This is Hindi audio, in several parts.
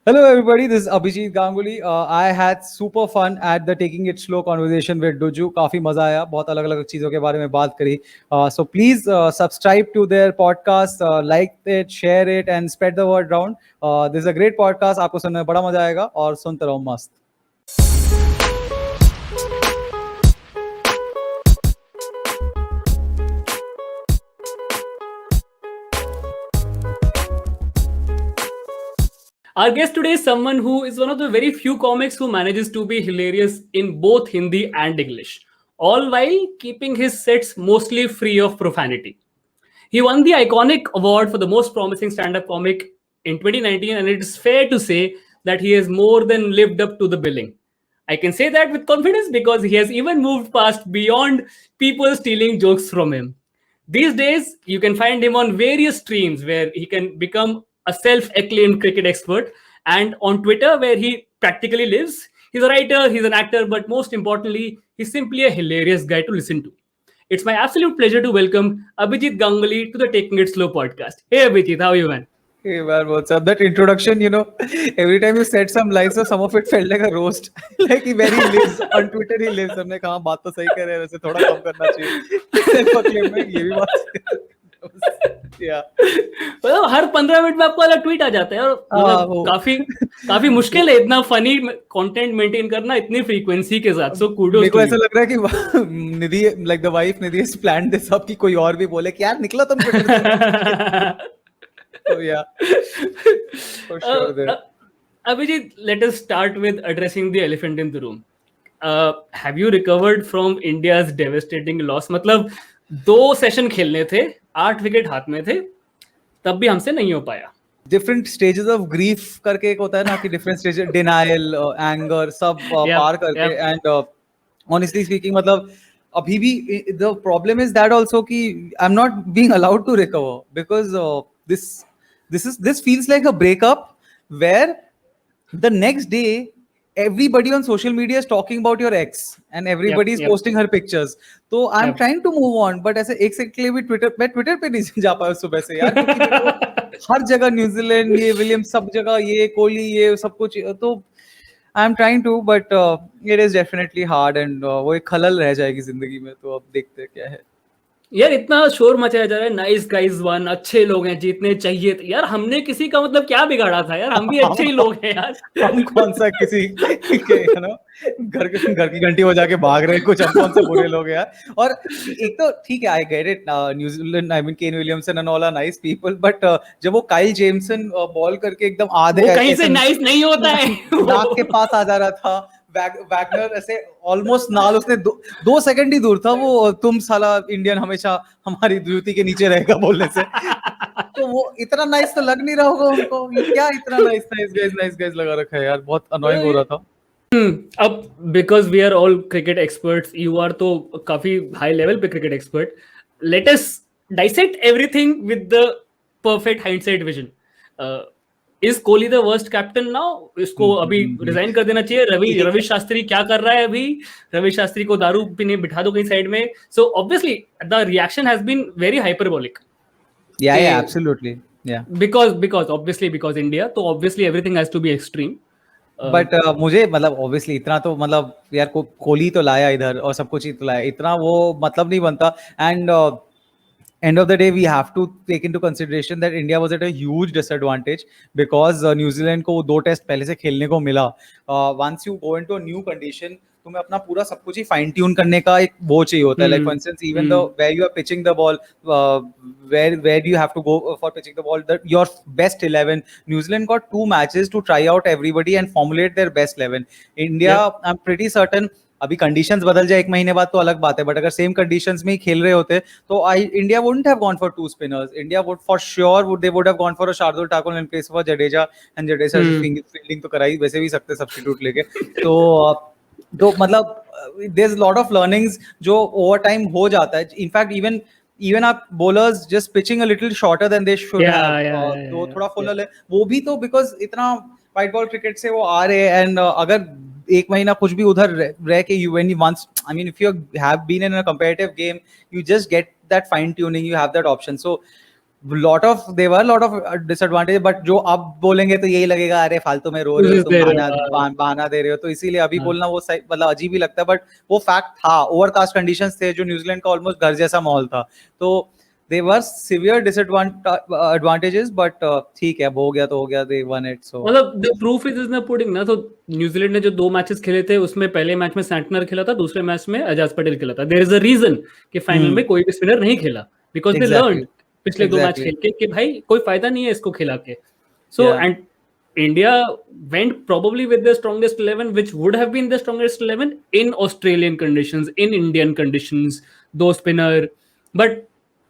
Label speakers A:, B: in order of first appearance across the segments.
A: Hello, everybody. This is Abhijit Ganguly. I had super fun at the Taking It Slow conversation with Duju. काफी मजा आया. बहुत अलग-अलग चीजों के बारे में बात करी. So please subscribe to their podcast, like it, share it, and spread the word around. This is a great podcast. आपको सुनने में बड़ा मजा आएगा और सुनते रहो मस्त.
B: Our guest today is someone who is one of the very few comics who manages to be hilarious in both Hindi and English, all while keeping his sets mostly free of profanity. He won the iconic award for the most promising stand up comic in 2019, and it is fair to say that he has more than lived up to the billing. I can say that with confidence because he has even moved past beyond people stealing jokes from him. These days, you can find him on various streams where he can become a self acclaimed cricket expert, and on Twitter, where he practically lives. He's a writer, he's an actor, but most importantly, he's simply a hilarious guy to listen to. It's my absolute pleasure to welcome Abhijit Ganguly to the Taking It Slow podcast. Hey Abhijit, how are you, man?
A: Hey man, what's up? That introduction, every time you said some lines, so some of it felt like a roast. Like where he lives on Twitter, he lives. हमने कहा बात तो सही कर रहे हैं, वैसे थोड़ा कम करना चाहिए. Self acclaim में ये भी बात. Yeah.
B: मतलब हर 15 मिनट में आपको अलग ट्वीट आ जाता है और मतलब काफी मुश्किल है इतना फनी कंटेंट मेंटेन करना इतनी फ्रीक्वेंसी के साथ. So kudos.
A: मेरे को ऐसा लग रहा है कि Nidhi like the wife Nidhi has planned this up कि कोई और भी बोले कि यार निकलो तुम ट्विटर से. So yeah, for sure there.
B: Abhijit, let us start with addressing the elephant in the room. Have you recovered from India's devastating loss? मतलब 2 सेशन खेलने थे, 8 विकेट हाथ में थे, तब भी हमसे नहीं हो पाया.
A: Different stages of grief करके एक होता है ना कि different stages, denial, anger, सब पार करके and honestly speaking मतलब अभी भी the problem is that also कि I'm not being allowed to recover because this feels like a breakup where the next day everybody on social media is talking about your ex and everybody is posting her pictures. तो I'm trying to move on, but ऐसे एक सेकंड के लिए भी ट्विटर पे नहीं जा पाया सुबह से यार, क्योंकि हर जगह न्यूजीलैंड, ये विलियम, सब जगह ये कोहली, ये सब कुछ. तो I'm trying to, but it is definitely hard and वो एक खलल रह जाएगी जिंदगी में. तो अब देखते हैं क्या है.
B: यार इतना शोर मचाया जा रहा है, नाइस गाइज वन, अच्छे लोग हैं, जीतने चाहिए. यार हमने किसी का मतलब क्या बिगाड़ा था यार, हम भी अच्छे ही लोग हैं यार.
A: हम कौन सा किसी के घर की घंटी बजा के भाग रहे हैं, कुछ हम कौन से बुरे लोग हैं यार. और एक तो ठीक है, I get it, New Zealand, I mean Kane Williamson and all are nice people, but जब वो काइल जेमसन बॉल करके एकदम आधे
B: कहीं से नाइस नहीं होता है,
A: नाक के पास आ जा रहा था. वैगनर ऐसे ऑलमोस्ट नाल उसने 2 सेकंड ही दूर था वो, तुम साला इंडियन हमेशा हमारी ड्यूटी के नीचे रहेगा बोलने से. तो वो इतना नाइस तो लग नहीं रहा होगा उनको. क्या इतना नाइस गाइस लगा रखा है यार, बहुत अनोइंग हो रहा था.
B: अब because we are all cricket experts, you are तो काफी हाई लेवल पे cricket expert. Let us dissect everything with the perfect hindsight vision. Is Kohli the worst captain now? इसको अभी रिजाइन कर देना चाहिए? रवि शास्त्री क्या कर रहा है अभी? रवि शास्त्री को दारू पीने बिठा दो कहीं साइड में. So obviously the reaction has been very hyperbolic.
A: Yeah, absolutely. Yeah.
B: Because India, तो obviously everything has to be extreme.
A: But मुझे मतलब obviously इतना तो मतलब यार कोहली तो लाया इधर और सब कुछ ही तो लाया, इतना वो मतलब नहीं बनता. And end of the day we have to take into consideration that India was at a huge disadvantage because New Zealand को 2 टेस्ट पहले से खेलने को मिला. Once you go into a new condition, तुम्हें अपना पूरा सब कुछ ही फाइन ट्यून करने का एक वो चाहिए होता है. Like for instance, even the where you are pitching the ball, where do you have to go for pitching the ball, your best 11. New Zealand got 2 matches to try out everybody and formulate their best 11. India, I'm pretty certain अभी कंडीशंस बदल जाए 1 महीने बाद तो अलग बात है, बट अगर सेम कंडीशंस में ही खेल रहे होते तो India wouldn't have gone for 2 spinners. India would for sure they would have gone for a Shardul Thakur in place of Jadeja, and Jadeja fielding तो कराई वैसे भी सकते सब्स्टिट्यूट लेके. तो मतलब there is lot of learnings जो ओवर टाइम हो जाता है. इनफैक्ट इवन आप bowlers just pitching a little shorter than they should have, तो थोड़ा फुल है वो भी, तो बिकॉज इतना व्हाइट बॉल क्रिकेट से वो आ रहे हैं. एंड अगर 1 महीना कुछ भी उधर रह के you when you once, I mean, if you have been in a competitive game, you just get that fine tuning, you have that option. So there were lot of disadvantages, but जो अब बोलेंगे तो यही लगेगा अरे फालतू में रो रहे हो तुम, बहाना दे रहे हो, तो इसीलिए अभी बोलना वो मतलब अजीब ही लगता है, बट वो फैक्ट था, ओवरकास्ट कंडीशंस थे, जो न्यूजीलैंड का ऑलमोस्ट घर जैसा माहौल था, तो there were severe advantages, but ठीक है, हो गया तो हो गया, they won it. So
B: मतलब the proof is in the pudding ना, तो न्यूजीलैंड ने जो 2 मैचेस खेले थे उसमें पहले मैच में सैंटनर खेला था, दूसरे मैच में एजाज पटेल खेला था. देयर इज अ रीजन कि फाइनल में कोई भी स्पिनर नहीं खेला, बिकॉज दे लर्न पिछले 2 मैच खेल के कि भाई कोई फायदा नहीं है इसको खिला के. So and India went probably with the strongest 11, which would have been the strongest 11 in Australian conditions, in Indian conditions, 2 spinner, but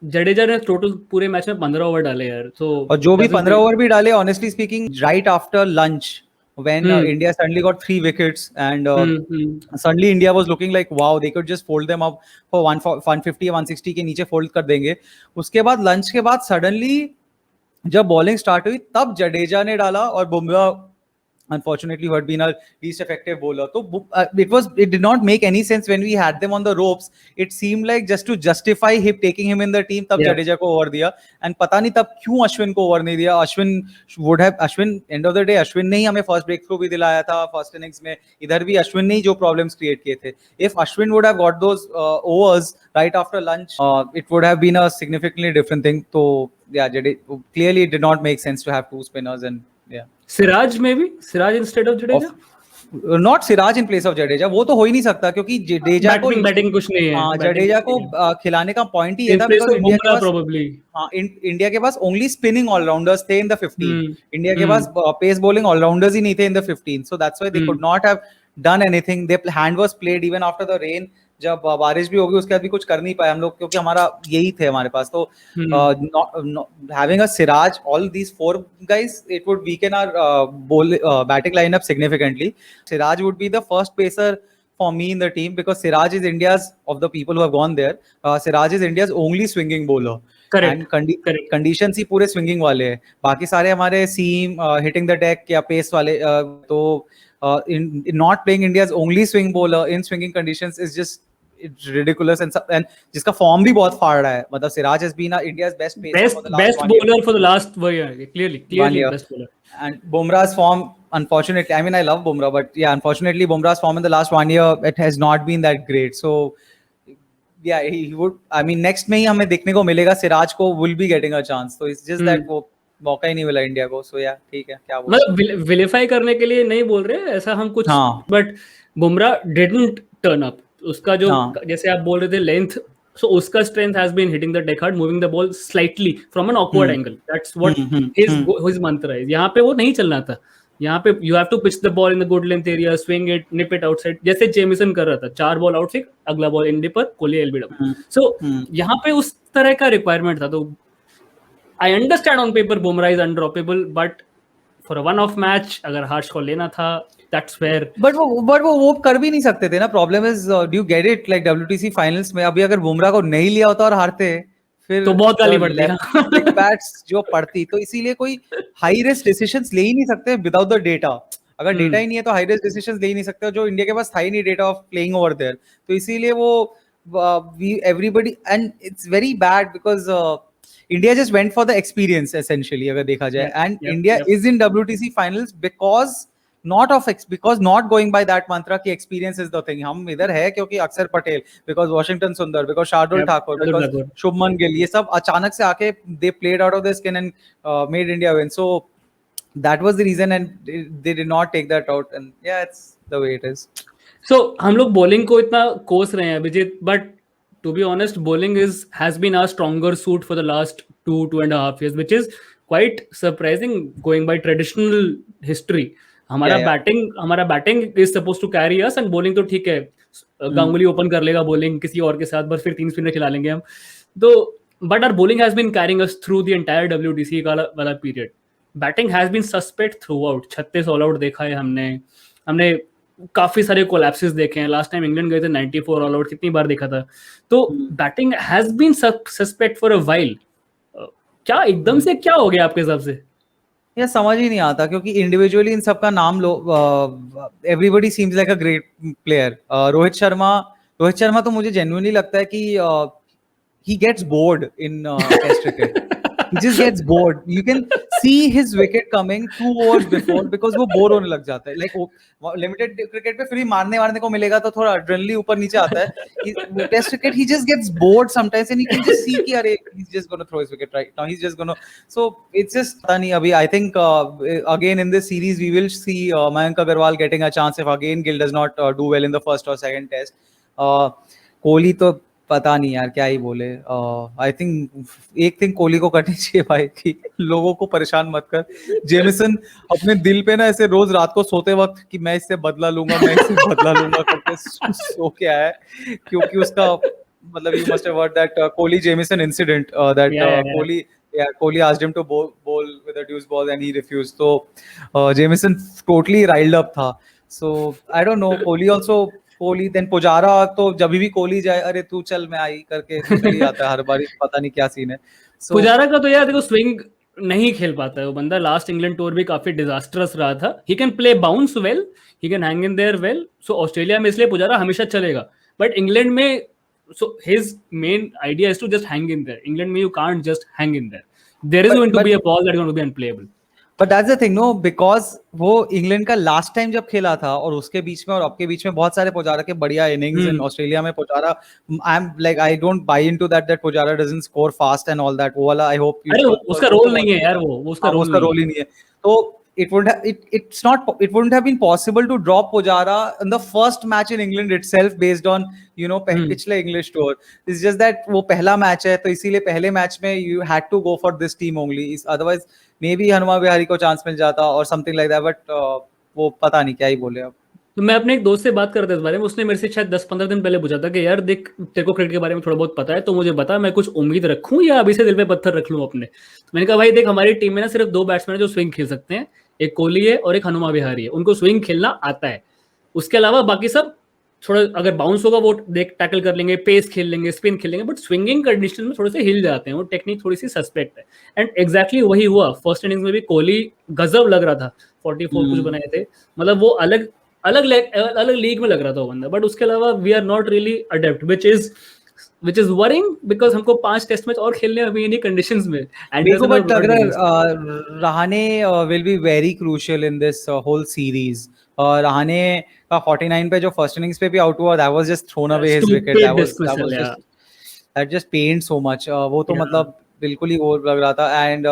B: Jadeja ने टोटल पूरे मैच में 15 ओवर डाले यार. तो
A: और जो भी 15 ओवर भी डाले, honestly speaking, right after lunch when India suddenly got 3 wickets and suddenly India was looking like wow, they could just fold them up for 150 160 के नीचे फोल्ड कर देंगे. उसके बाद लंच के बाद सडनली जब बॉलिंग स्टार्ट हुई तब जडेजा ने डाला और Bumrah unfortunately who had been our least effective bowler. So it did not make any sense when we had them on the ropes. It seemed like just to justify him taking him in the team, तब जडेजा को ओवर दिया, and पता नहीं तब क्यों अश्विन को ओवर नहीं दिया. Ashwin end of the day Ashwin ने ही हमें फर्स्ट ब्रेक थ्रू भी दिलाया था फर्स्ट इनिंग्स में, इधर भी अश्विन ने ही जो प्रॉब्लम्स क्रिएट किए थे. If Ashwin would have got those overs right after lunch, it would have been a significantly different thing. So yeah, clearly it did not make sense to have 2 spinners. And yeah,
B: Siraj instead of Jadeja,
A: not Siraj in place of Jadeja, वो तो हो ही नहीं सकता क्योंकि जडेजा को
B: बैटिंग कुछ नहीं है.
A: हाँ, जडेजा को खिलाने का पॉइंट ही ये था बिकॉज़ इंडिया के पास ओनली स्पिनिंग ऑलराउंडर्स थे इन द 15. इंडिया के पास पेस बॉलिंग ऑलराउंडर्स ही नहीं थे in the 15, so that's why they could not have done anything. Their hand was played even after the rain. जब बारिश भी होगी उसके बाद भी कुछ कर नहीं पाए हम लोग, क्योंकि हमारा यही थे हमारे पास. तो having a Siraj, all these 4 guys, it would weaken our batting lineup significantly. Siraj would be the first pacer for me in the team because Siraj is India's, of the people who have gone there, Siraj is India's only swinging bowler.
B: Correct.
A: And conditions ही पूरे swinging वाले हैं, बाकी सारे हमारे seam, hitting the deck या pace वाले. तो in not playing India's only swing bowler in swinging conditions is just it's ridiculous. And जिसका फॉर्म भी बहुत फाड़ रहा है, मतलब Siraj has been India's best
B: bowler for the last 1 year, clearly best bowler.
A: And Bumrah's form, unfortunately, I mean I love Bumrah, but yeah, unfortunately Bumrah's form in the last 1 year, it has not been that great. So yeah, he would, I mean next में ही हमें देखने को मिलेगा सिराज को will be getting a chance. So it's just that वो मौका ही नहीं मिला इंडिया को. सो या ठीक है, क्या
B: मतलब विलिफाई करने के लिए नहीं बोल रहे ऐसा हम कुछ, but Bumrah didn't turn up. उसका जो जैसे आप बोल रहे थे लेंथ, सो उसका strength has been hitting the deck hard, moving the ball slightly from an awkward angle. That's what his mantra है. यहाँ पे वो नहीं चलना था. यहाँ पे you have to pitch the ball in the good length area, swing it, nip it outside, जैसे जेमिसन कर रहा था. 4 बॉल आउटसाइड, अगला बॉल इन पर, कोहली एलबीडब्ल्यू. सो यहाँ पे उस तरह का रिक्वायरमेंट था. तो I understand on paper Bumrah is undroppable, but for a one-off match, अगर हार्श को लेना था, that's where.
A: But वो कर भी नहीं सकते थे ना. Problem is, do you get it? Like WTC finals में अभी अगर बुमराह को नहीं लिया होता और हारते, फिर
B: तो बहुत गाली पड़ती है.
A: बैट्स जो पड़ती, तो इसीलिए कोई हाई रिस्क डिसीजंस ले ही नहीं सकते विदाउट द डेटा. अगर डेटा ही नहीं है तो हाई रिस्क डिसीजंस ले ही नहीं सकते, जो इंडिया के पास था ही नहीं data of playing over there. तो इसीलिए वो everybody, and it's very bad because India just went for the experience essentially अगर देखा जाए. And India is in WTC finals because not going by that mantra कि experience is the thing. हम इधर है क्योंकि अक्षर Patel, because Washington Sundar, because Shardul Thakur, because Shubman Gill, ये सब अचानक से आके they played out of their skin and made India win. So that was the reason, and they did not take that out. And yeah, it's the way it is.
B: So हम लोग bowling को इतना कोस रहे हैं Abhijit, but to be honest, bowling has been our stronger suit for the last 2.5 years, which is quite surprising going by traditional history. हमारा batting is supposed to carry us, and bowling तो ठीक है, गांगुली ओपन कर लेगा bowling किसी और के साथ, बस फिर 3 स्पिनर खिला लेंगे हम. तो but our bowling has been carrying us through the entire WTC वाला period. Batting has been suspect throughout. 36 all out देखा है हमने काफी सारे कोलैप्सेस देखे हैं. लास्ट टाइम इंग्लैंड गए थे 94 ऑल आउट, कितनी बार देखा था. तो batting has been suspect for a while. क्या एकदम से क्या हो गया आपके हिसाब से?
A: ये समझ ही नहीं आता, क्योंकि इंडिविजुअली इन सबका नाम लो, everybody seems like a great player. Rohit Sharma तो मुझे जेन्युइनली लगता है कि he gets bored in test cricket. he just gets bored. You can see his wicket coming 2 overs before because वो बोर होने लग जाता है. Like लिमिटेड क्रिकेट पे फिर ही मारने को मिलेगा तो थोड़ा एड्रेनलिन ऊपर नीचे आता है. Test cricket he just gets bored sometimes and you can just see कि अरे he's just going to throw his wicket right now. He's just going to, so it's just पता नहीं अभी. I think again in this series we will see Mayank Agarwal getting a chance if again Gill does not do well in the first or second test. Kohli तो पता नहीं यार क्या ही बोले. आई थिंक एक थिंग कोहली को करनी चाहिए भाई कि लोगों को परेशान मत कर. जेमिसन अपने दिल पे ना ऐसे रोज रात को सोते वक्त कि मैं इससे बदला लूंगा करके सो के आया है, क्योंकि उसका मतलब you must have heard that Kohli Jamieson incident that Kohli asked him to bowl with a deuce ball and he refused. So Jamieson totally riled up था. So I don't know. Kohli then Pujara तो जब भी कोहली जाए अरे तू चल मैं आई करके चल ही आता है हर बार. पता नहीं क्या सीन है.
B: पुजारा का तो यार देखो स्विंग नहीं खेल पाता है वो बंदा. लास्ट इंग्लैंड टूर भी काफी डिजास्टरस रहा था. He can play bounce well, he can hang in their well. So Australia में इसलिए पुजारा हमेशा चलेगा, बट इंग्लैंड में so his main idea is to just hang in there. England mein you can't just hang in there. There is going to be a ball that is going to be unplayable.
A: But that's the thing, no, because वो इंग्लैंड का लास्ट टाइम जब खेला था और उसके बीच में और आपके बीच में बहुत सारे पुजारा के बढ़िया इनिंग्स इन ऑस्ट्रेलिया में. Pujara I am like I don't buy into that Pujara doesn't score fast and all that. वो वाला आई होप
B: उसका रोल नहीं है यार. वो उसका रोल ही नहीं है.
A: तो it wouldn't have been possible to drop Pujara in the first match in England itself based on पिछले English tour. It's just that वो पहला मैच है तो इसीलिए पहले मैच में you had to go for this team only. Otherwise maybe Hanuma Vihari को चांस मिल जाता और something like that, but वो पता नहीं क्या ही बोले अब.
B: तो मैं अपने एक दोस्त से बात करता इस बारे में. उसने मेरे से शायद 10-15 दिन पहले पूछा था कि यार देख तेरे को क्रिकेट के बारे में थोड़ा बहुत पता है तो मुझे बता मैं कुछ उम्मीद रखूं या अभी से दिल पे पत्थर रख लूं अपने. तो मैंने कहा भाई देख हमारी टीम में ना सिर्फ 2 बैट्समैन जो स्विंग खेल सकते हैं, एक कोहली है और एक हनुमा विहारी है. उनको स्विंग खेलना आता है. उसके अलावा बाकी सब थोड़ा अगर बाउंस होगा वो देख टैकल कर लेंगे, पेस खेल लेंगे, स्पिन खेल लेंगे, बट स्विंगिंग कंडीशन में थोड़े से हिल जाते हैं. वो टेक्निक थोड़ी सी सस्पेक्ट है. एंड एग्जैक्टली वही हुआ. फर्स्ट इनिंग्स में भी कोहली गजब लग रहा था. 44 कुछ बनाए थे. मतलब वो अलग लीग में लग रहा था वो बंदा. बट उसके अलावा we are not really adept, which is worrying because हमको 5 टेस्ट मैच और खेलने अभी इन्हीं कंडीशंस में.
A: देखो बट अगर Rahane will be very crucial in this whole series. Rahane का 49 पे जो फर्स्ट इनिंग्स पे भी आउट हुआ, that was just thrown away his wicket. That just pained so much. वो तो मतलब बिल्कुल ही वो लग रहा था. एंड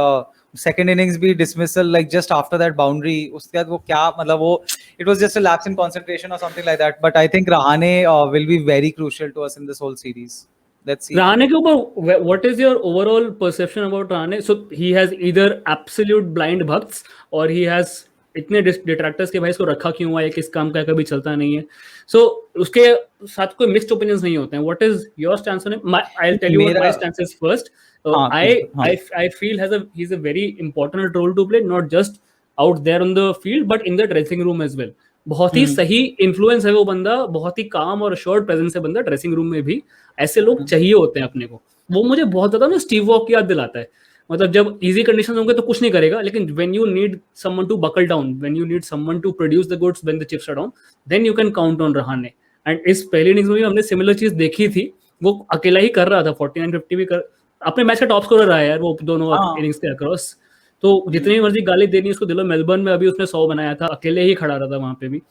A: सेकंड इनिंग्स भी dismissal like just after that boundary. उसके बाद वो क्या मतलब वो it was just a lapse in concentration or something like that. But I think Rahane will be very crucial to us in this whole series. Let's see.
B: Rahane के ऊपर what is your overall perception about Rahane? So he has either absolute blind bhakts or he has इतने डिट्रैक्टर्स के भाई इसको रखा क्यों हुआ है, किस काम का कभी चलता नहीं है. So उसके साथ कोई मिक्स्ड ओपिनियंस नहीं होते हैं. What is your stance on it? I'll tell you what my stance is first. I feel he's a very important role to play, not just out there on the field but in the dressing room as well. बहुत ही सही इन्फ्लुएंस है वो बंदा. बहुत ही काम और शॉर्ट प्रेजेंस है बंदा ड्रेसिंग रूम में भी. ऐसे लोग चाहिए होते हैं अपने को. वो मुझे बहुत ज्यादा ना स्टीव वॉ की याद दिलाता है. मतलब जब इजी कंडीशंस होंगे तो कुछ नहीं करेगा, लेकिन when you need someone to buckle down, when you need someone to produce the goods when the chips are down, then you can count on Rahane. And इस पहली इनिंग्स में भी हमने सिमिलर चीज देखी थी. वो अकेला ही कर रहा था. 49-50 भी कर अपने मैच का टॉप स्कोरर रहा है यार वो दोनों इनिंग्स के अक्रॉस. तो जितनी मर्जी गाली देनी उसको दिलो. मेलबर्न में अभी उसने 100 बनाया था, अकेले ही खड़ा रहा था वहां पे भी.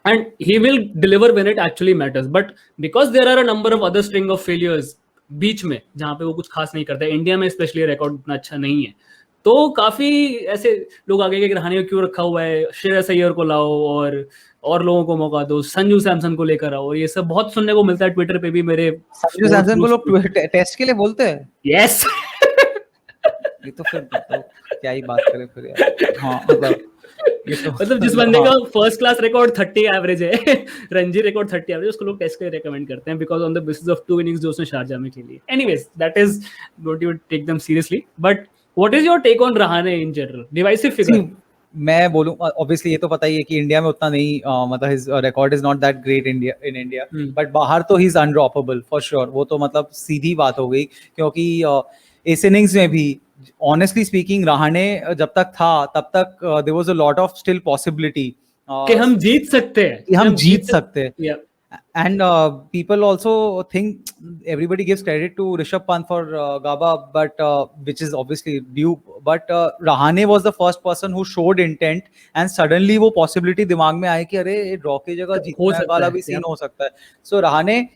B: And he will deliver when it actually matters. But because there are a number of other string of failures बीच में जहां पे वो कुछ खास नहीं करता है. इंडिया में स्पेशली रिकॉर्ड उतना अच्छा नहीं है. तो काफी ऐसे लोग आगे के रहाणे को क्यों रखा हुआ है, श्रेयस अय्यर को लाओ और लोगों को मौका दो, संजू सैमसन को लेकर आओ. ये सब बहुत सुनने को मिलता है ट्विटर पे भी. मेरे
A: संजू सैमसन को लोग टेस्ट के लिए बोलते हैं.
B: यस
A: ये तो फिर क्या ही बात करें फिर यार. हाँ
B: मतलब जिस बंदे का फर्स्ट क्लास रिकॉर्ड 30 एवरेज है, रणजी रिकॉर्ड 30 एवरेज, उसको लोग टेस्ट के लिए रेकमेंड करते हैं because on the basis of 2 innings जो उसने शारजाह में खेली. Anyways that is don't you take them seriously. But what is your take on Rahane in general? Divisive figure
A: मैं बोलूं ऑब्वियसली ये तो पता ही है कि इंडिया में उतना नहीं मतलब his record is not that great in India, but बाहर तो ही इज अनड्रॉपेबल फॉर श्योर. वो तो मतलब सीधी बात हो गई. क्योंकि इस इनिंग्स में भी honestly speaking रहाणे जब तक था तब तक there was a lot of still possibility
B: कि हम जीत सकते हैं.
A: And people also think everybody gives credit to Rishabh Pant for Gaba, but which is obviously due. But Rahane was the first person who showed intent, and suddenly वो possibility दिमाग में आई कि अरे ड्रॉ की जगह
B: हो
A: जीतने
B: सकता
A: वाला
B: है
A: भी सीन
B: yep.
A: हो सकता है. So Rahane,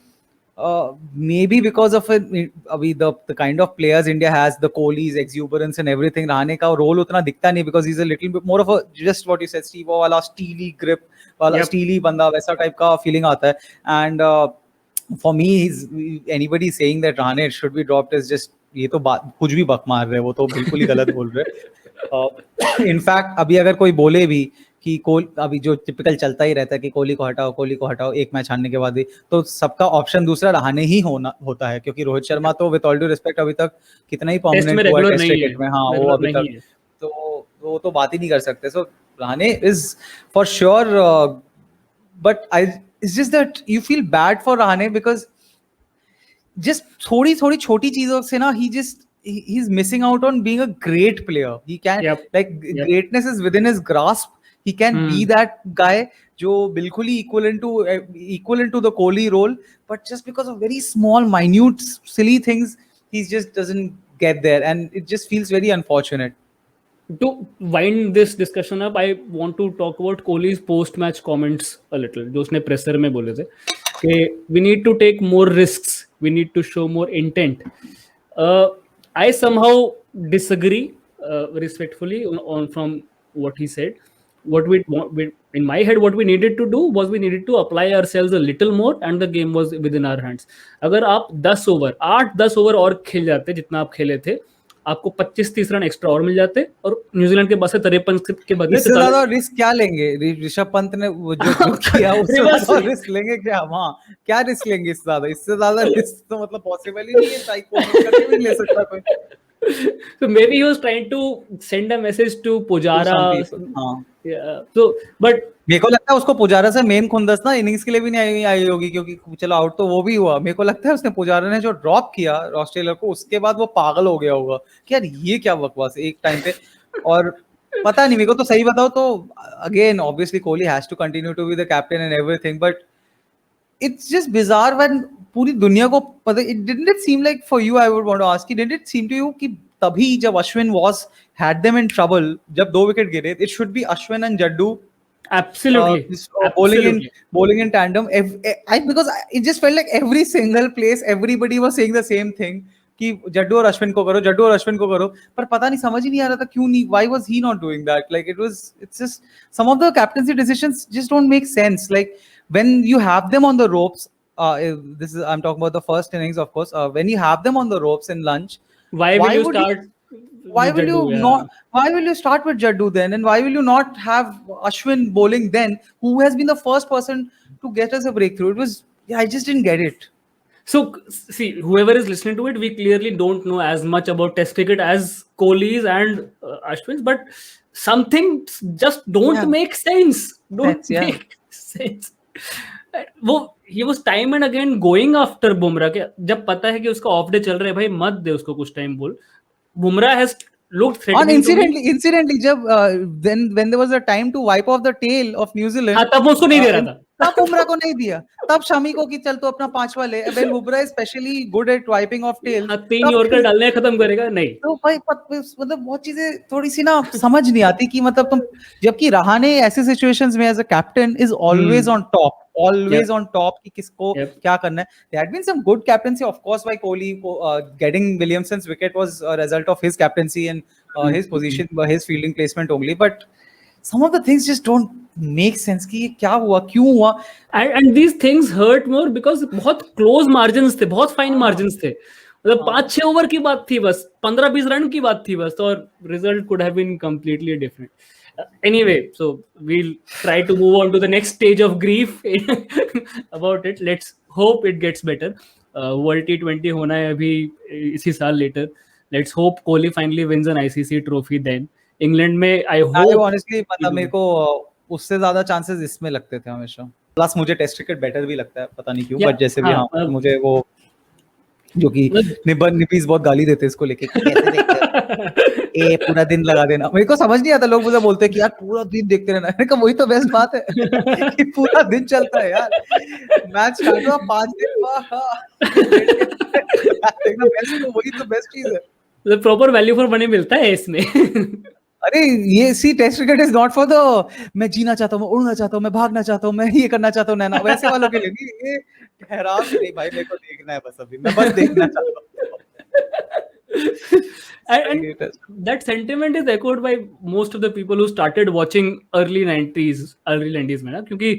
A: maybe because of it, अभी the kind of players India has, the Kohli's exuberance and everything, Rahane का role उतना दिखता नहीं because he's a little bit more of a, just what you said, Steve वाला steely grip वाला,
B: Yep.
A: steely बंदा, वैसा टाइप का feeling आता है. And for me, anybody saying that Rahane should be dropped is just, ये तो बात कुछ भी बक मार रहे हैं, वो तो बिल्कुल ही गलत बोल रहे. इनफैक्ट अभी अगर कोई बोले भी कि अभी जो टिपिकल चलता ही रहता है कि कोहली को हटाओ एक मैच हारने के बाद ही, तो सबका ऑप्शन दूसरा रहाने ही होता है, क्योंकि रोहित शर्मा तो विद ऑल ड्यू रिस्पेक्ट अभी तक कितना ही परमानेंट हुआ है टेस्ट क्रिकेट में. हाँ, वो अभी तक, तो वो तो बात ही नहीं कर सकते. So Rahane is for sure, but I it's just that you feel bad for Rahane because just थोड़ी छोटी चीजों से ना he's missing out on being a great player. He can, like, greatness is within his grasp. He can be that guy जो बिल्कुल ही equivalent to the Kohli role, but just because of very small, minute, silly things, he just doesn't get there, and it just feels very unfortunate.
B: To wind this discussion up, I want to talk about Kohli's post-match comments a little. जो उसने presser में बोले थे कि we need to take more risks, we need to show more intent. I somehow disagree respectfully on from what he said. What in my head, what we needed to do was we needed to apply ourselves a little more, and the game was within our hands. अगर आप 8-10 ओवर और खेल जाते जितना आप खेले थे, आपको 25-30 रन एक्स्ट्रा और मिल जाते, और न्यूजीलैंड के पास 53 के बदले
A: इससे ज्यादा रिस्क क्या लेंगे? ऋषभ पंत ने वो जो किया, उससे ज्यादा रिस्क लेंगे क्या? हाँ, क्या रिस्क लेंगे इससे ज्यादा रिस्क तो मतलब पॉसिबल ही नहीं है, ट्राई करके भी ले सकता कोई.
B: So maybe he was trying to send a message to Pujara. Yeah. So, but
A: मेरे को लगता है उसको पुजारा से मेन खुंदस ना इनिंग्स के लिए भी नहीं आई होगी, क्योंकि चलो आउट तो वो भी हुआ. मेरे को लगता है उसने पुजारा ने जो ड्रॉप किया ऑस्ट्रेलिया को, उसके बाद वो पागल हो गया होगा कि यार ये क्या बकवास एक टाइम पे. और पता नहीं, मेरे को तो सही बताओ तो again obviously Kohli has to continue to be the captain and everything, but it's just bizarre when पूरी दुनिया को पता. Didn't it seem like for you, I would want to ask you, didn't it seem to you कि तभी जब Ashwin had them in trouble, जब 2 विकेट गिरे, it should be Ashwin and Jaddu
B: absolutely
A: bowling in tandem. Because it just felt like every single place everybody was saying the same thing कि जड्डू और अश्विन को करो, पर पता नहीं, समझ ही नहीं आ रहा था क्यों नहीं. Why was he not doing that? Like it's just some of the captaincy decisions just don't make sense. Like when you have them on the ropes, I'm talking about the first innings, of course. When you have them on the ropes in lunch, why will you start with Jaddu then, and why will you not have Ashwin bowling then, who has been the first person to get us a breakthrough? I just didn't get it.
B: So see, whoever is listening to it, we clearly don't know as much about Test cricket as Kohli's and Ashwin's, but some things just don't make sense. Make sense. वो he was time and again going after Bumrah के, जब पता है कि उसका ऑफ डे चल रहा है, भाई मत दे उसको कुछ टाइम बोल. Bumrah has looked threatening.
A: Incidentally, जब when there was a time to wipe off the tail of New Zealand,
B: हाँ, तब वो उसको नहीं दे रहा था,
A: तब बुमराह को नहीं दिया, तब शमी को कि चल तो अपना 5वां ले. When Bumrah is especially good at wiping off tail,
B: 3 yorker डालने खत्म करेगा नहीं.
A: तो भाई मतलब बहुत चीजें थोड़ी सी ना समझ नहीं आती कि मतलब तुम, जबकि रहाने ऐसे सिचुएशंस में as a captain is always on top, on top कि किसको क्या करना है. There had been some good captaincy, of course, by Kohli. Getting Williamson's wicket was a result of his captaincy and his position, his fielding placement only. But some of the things just don't make sense कि क्या हुआ, क्यों हुआ.
B: And these things hurt more because बहुत close margins थे, बहुत fine margins थे. मतलब 5-6 ओवर की बात थी बस, 15-20 रन की बात थी बस, और result could have been completely different. Anyway, so we'll try to move on to the next stage of grief about it. Let's hope it gets better. World T20 होना है अभी इसी साल later. Let's hope Kohli finally wins an ICC trophy then. England में I hope.
A: Honestly, मतलब मेरे को उससे ज्यादा chances इसमें लगते थे हमेशा. Plus मुझे टेस्ट क्रिकेट बेटर भी लगता है, पता नहीं क्यों, बट जैसे भी हाँ, मुझे वो जो कि निपीस बहुत गाली देते इसको लेके कैसे देखते ए पूरा दिन लगा देना, मेरे को समझ नहीं आता, लोग मुझे बोलते हैं कि यार पूरा दिन देखते रहना, मैंने कहा वही तो बेस्ट बात है कि पूरा दिन चलता है यार, मैच स्टार्ट हुआ 5 दिन देखना, बेस्ट तो वही तो बेस्ट चीज है,
B: प्रॉपर वैल्यू फॉर मनी मिलता है इसमें।
A: अरे ये see test cricket is not for the मैं जीना चाहता हूँ, मैं उड़ना चाहता हूँ, मैं भागना चाहता हूँ, मैं ये करना चाहता हूँ, नैना वैसे वालों के लिए नहीं, ये ठहराव नहीं भाई, मेरे को देखना है बस, अभी मैं बस देखना चाहता हूँ।
B: and that sentiment is echoed by most of the people who started watching early 90s में ना, क्योंकि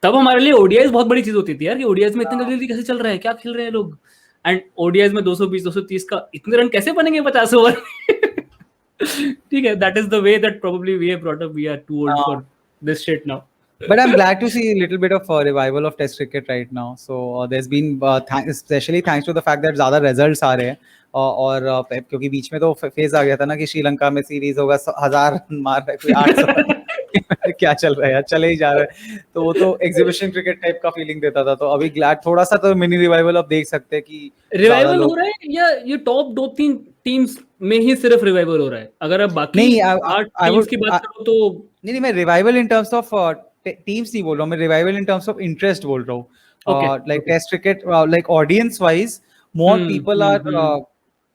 B: तब हमारे लिए ओडीआईज बहुत बड़ी चीज होती थी यार, कि ओडीआईज में इतने जल्दी कैसे चल रहा है, क्या खेल रहे हैं लोग, एंड ओडीआईज में 220 230 का इतने रन कैसे बनेंगे 50 ओवर। ठीक है, that is the way that probably we have brought up, we are too old for this shit now.
A: But I'm glad to see a little bit of a revival of Test cricket right now. So there's been, especially thanks to the fact that ज़्यादा results आ रहे हैं, और क्योंकि बीच में तो फेज आ गया था ना कि श्रीलंका में सीरीज होगा 1000 रन मार रहा है कोई 800 क्या चल रहा है यार, चले ही जा रहा है, तो वो तो एग्जीबिशन क्रिकेट टाइप का फीलिंग देता था, तो अभी ग्लैड थोड़ा सा तो मिनी रिवाइवल अब देख सकते हैं कि
B: रिवाइवल हो रहा है, या ये टॉप 2-3 टीम्स में ही सिर्फ रिवाइवल हो रहा है, अगर आप बाकी
A: नहीं
B: 8 टीम्स की बात करो तो
A: नहीं, मैं revival in terms of teams नहीं बोल रहा हूँ, मैं revival in terms of interest बोल रहा हूँ, like test cricket, like audience wise more people are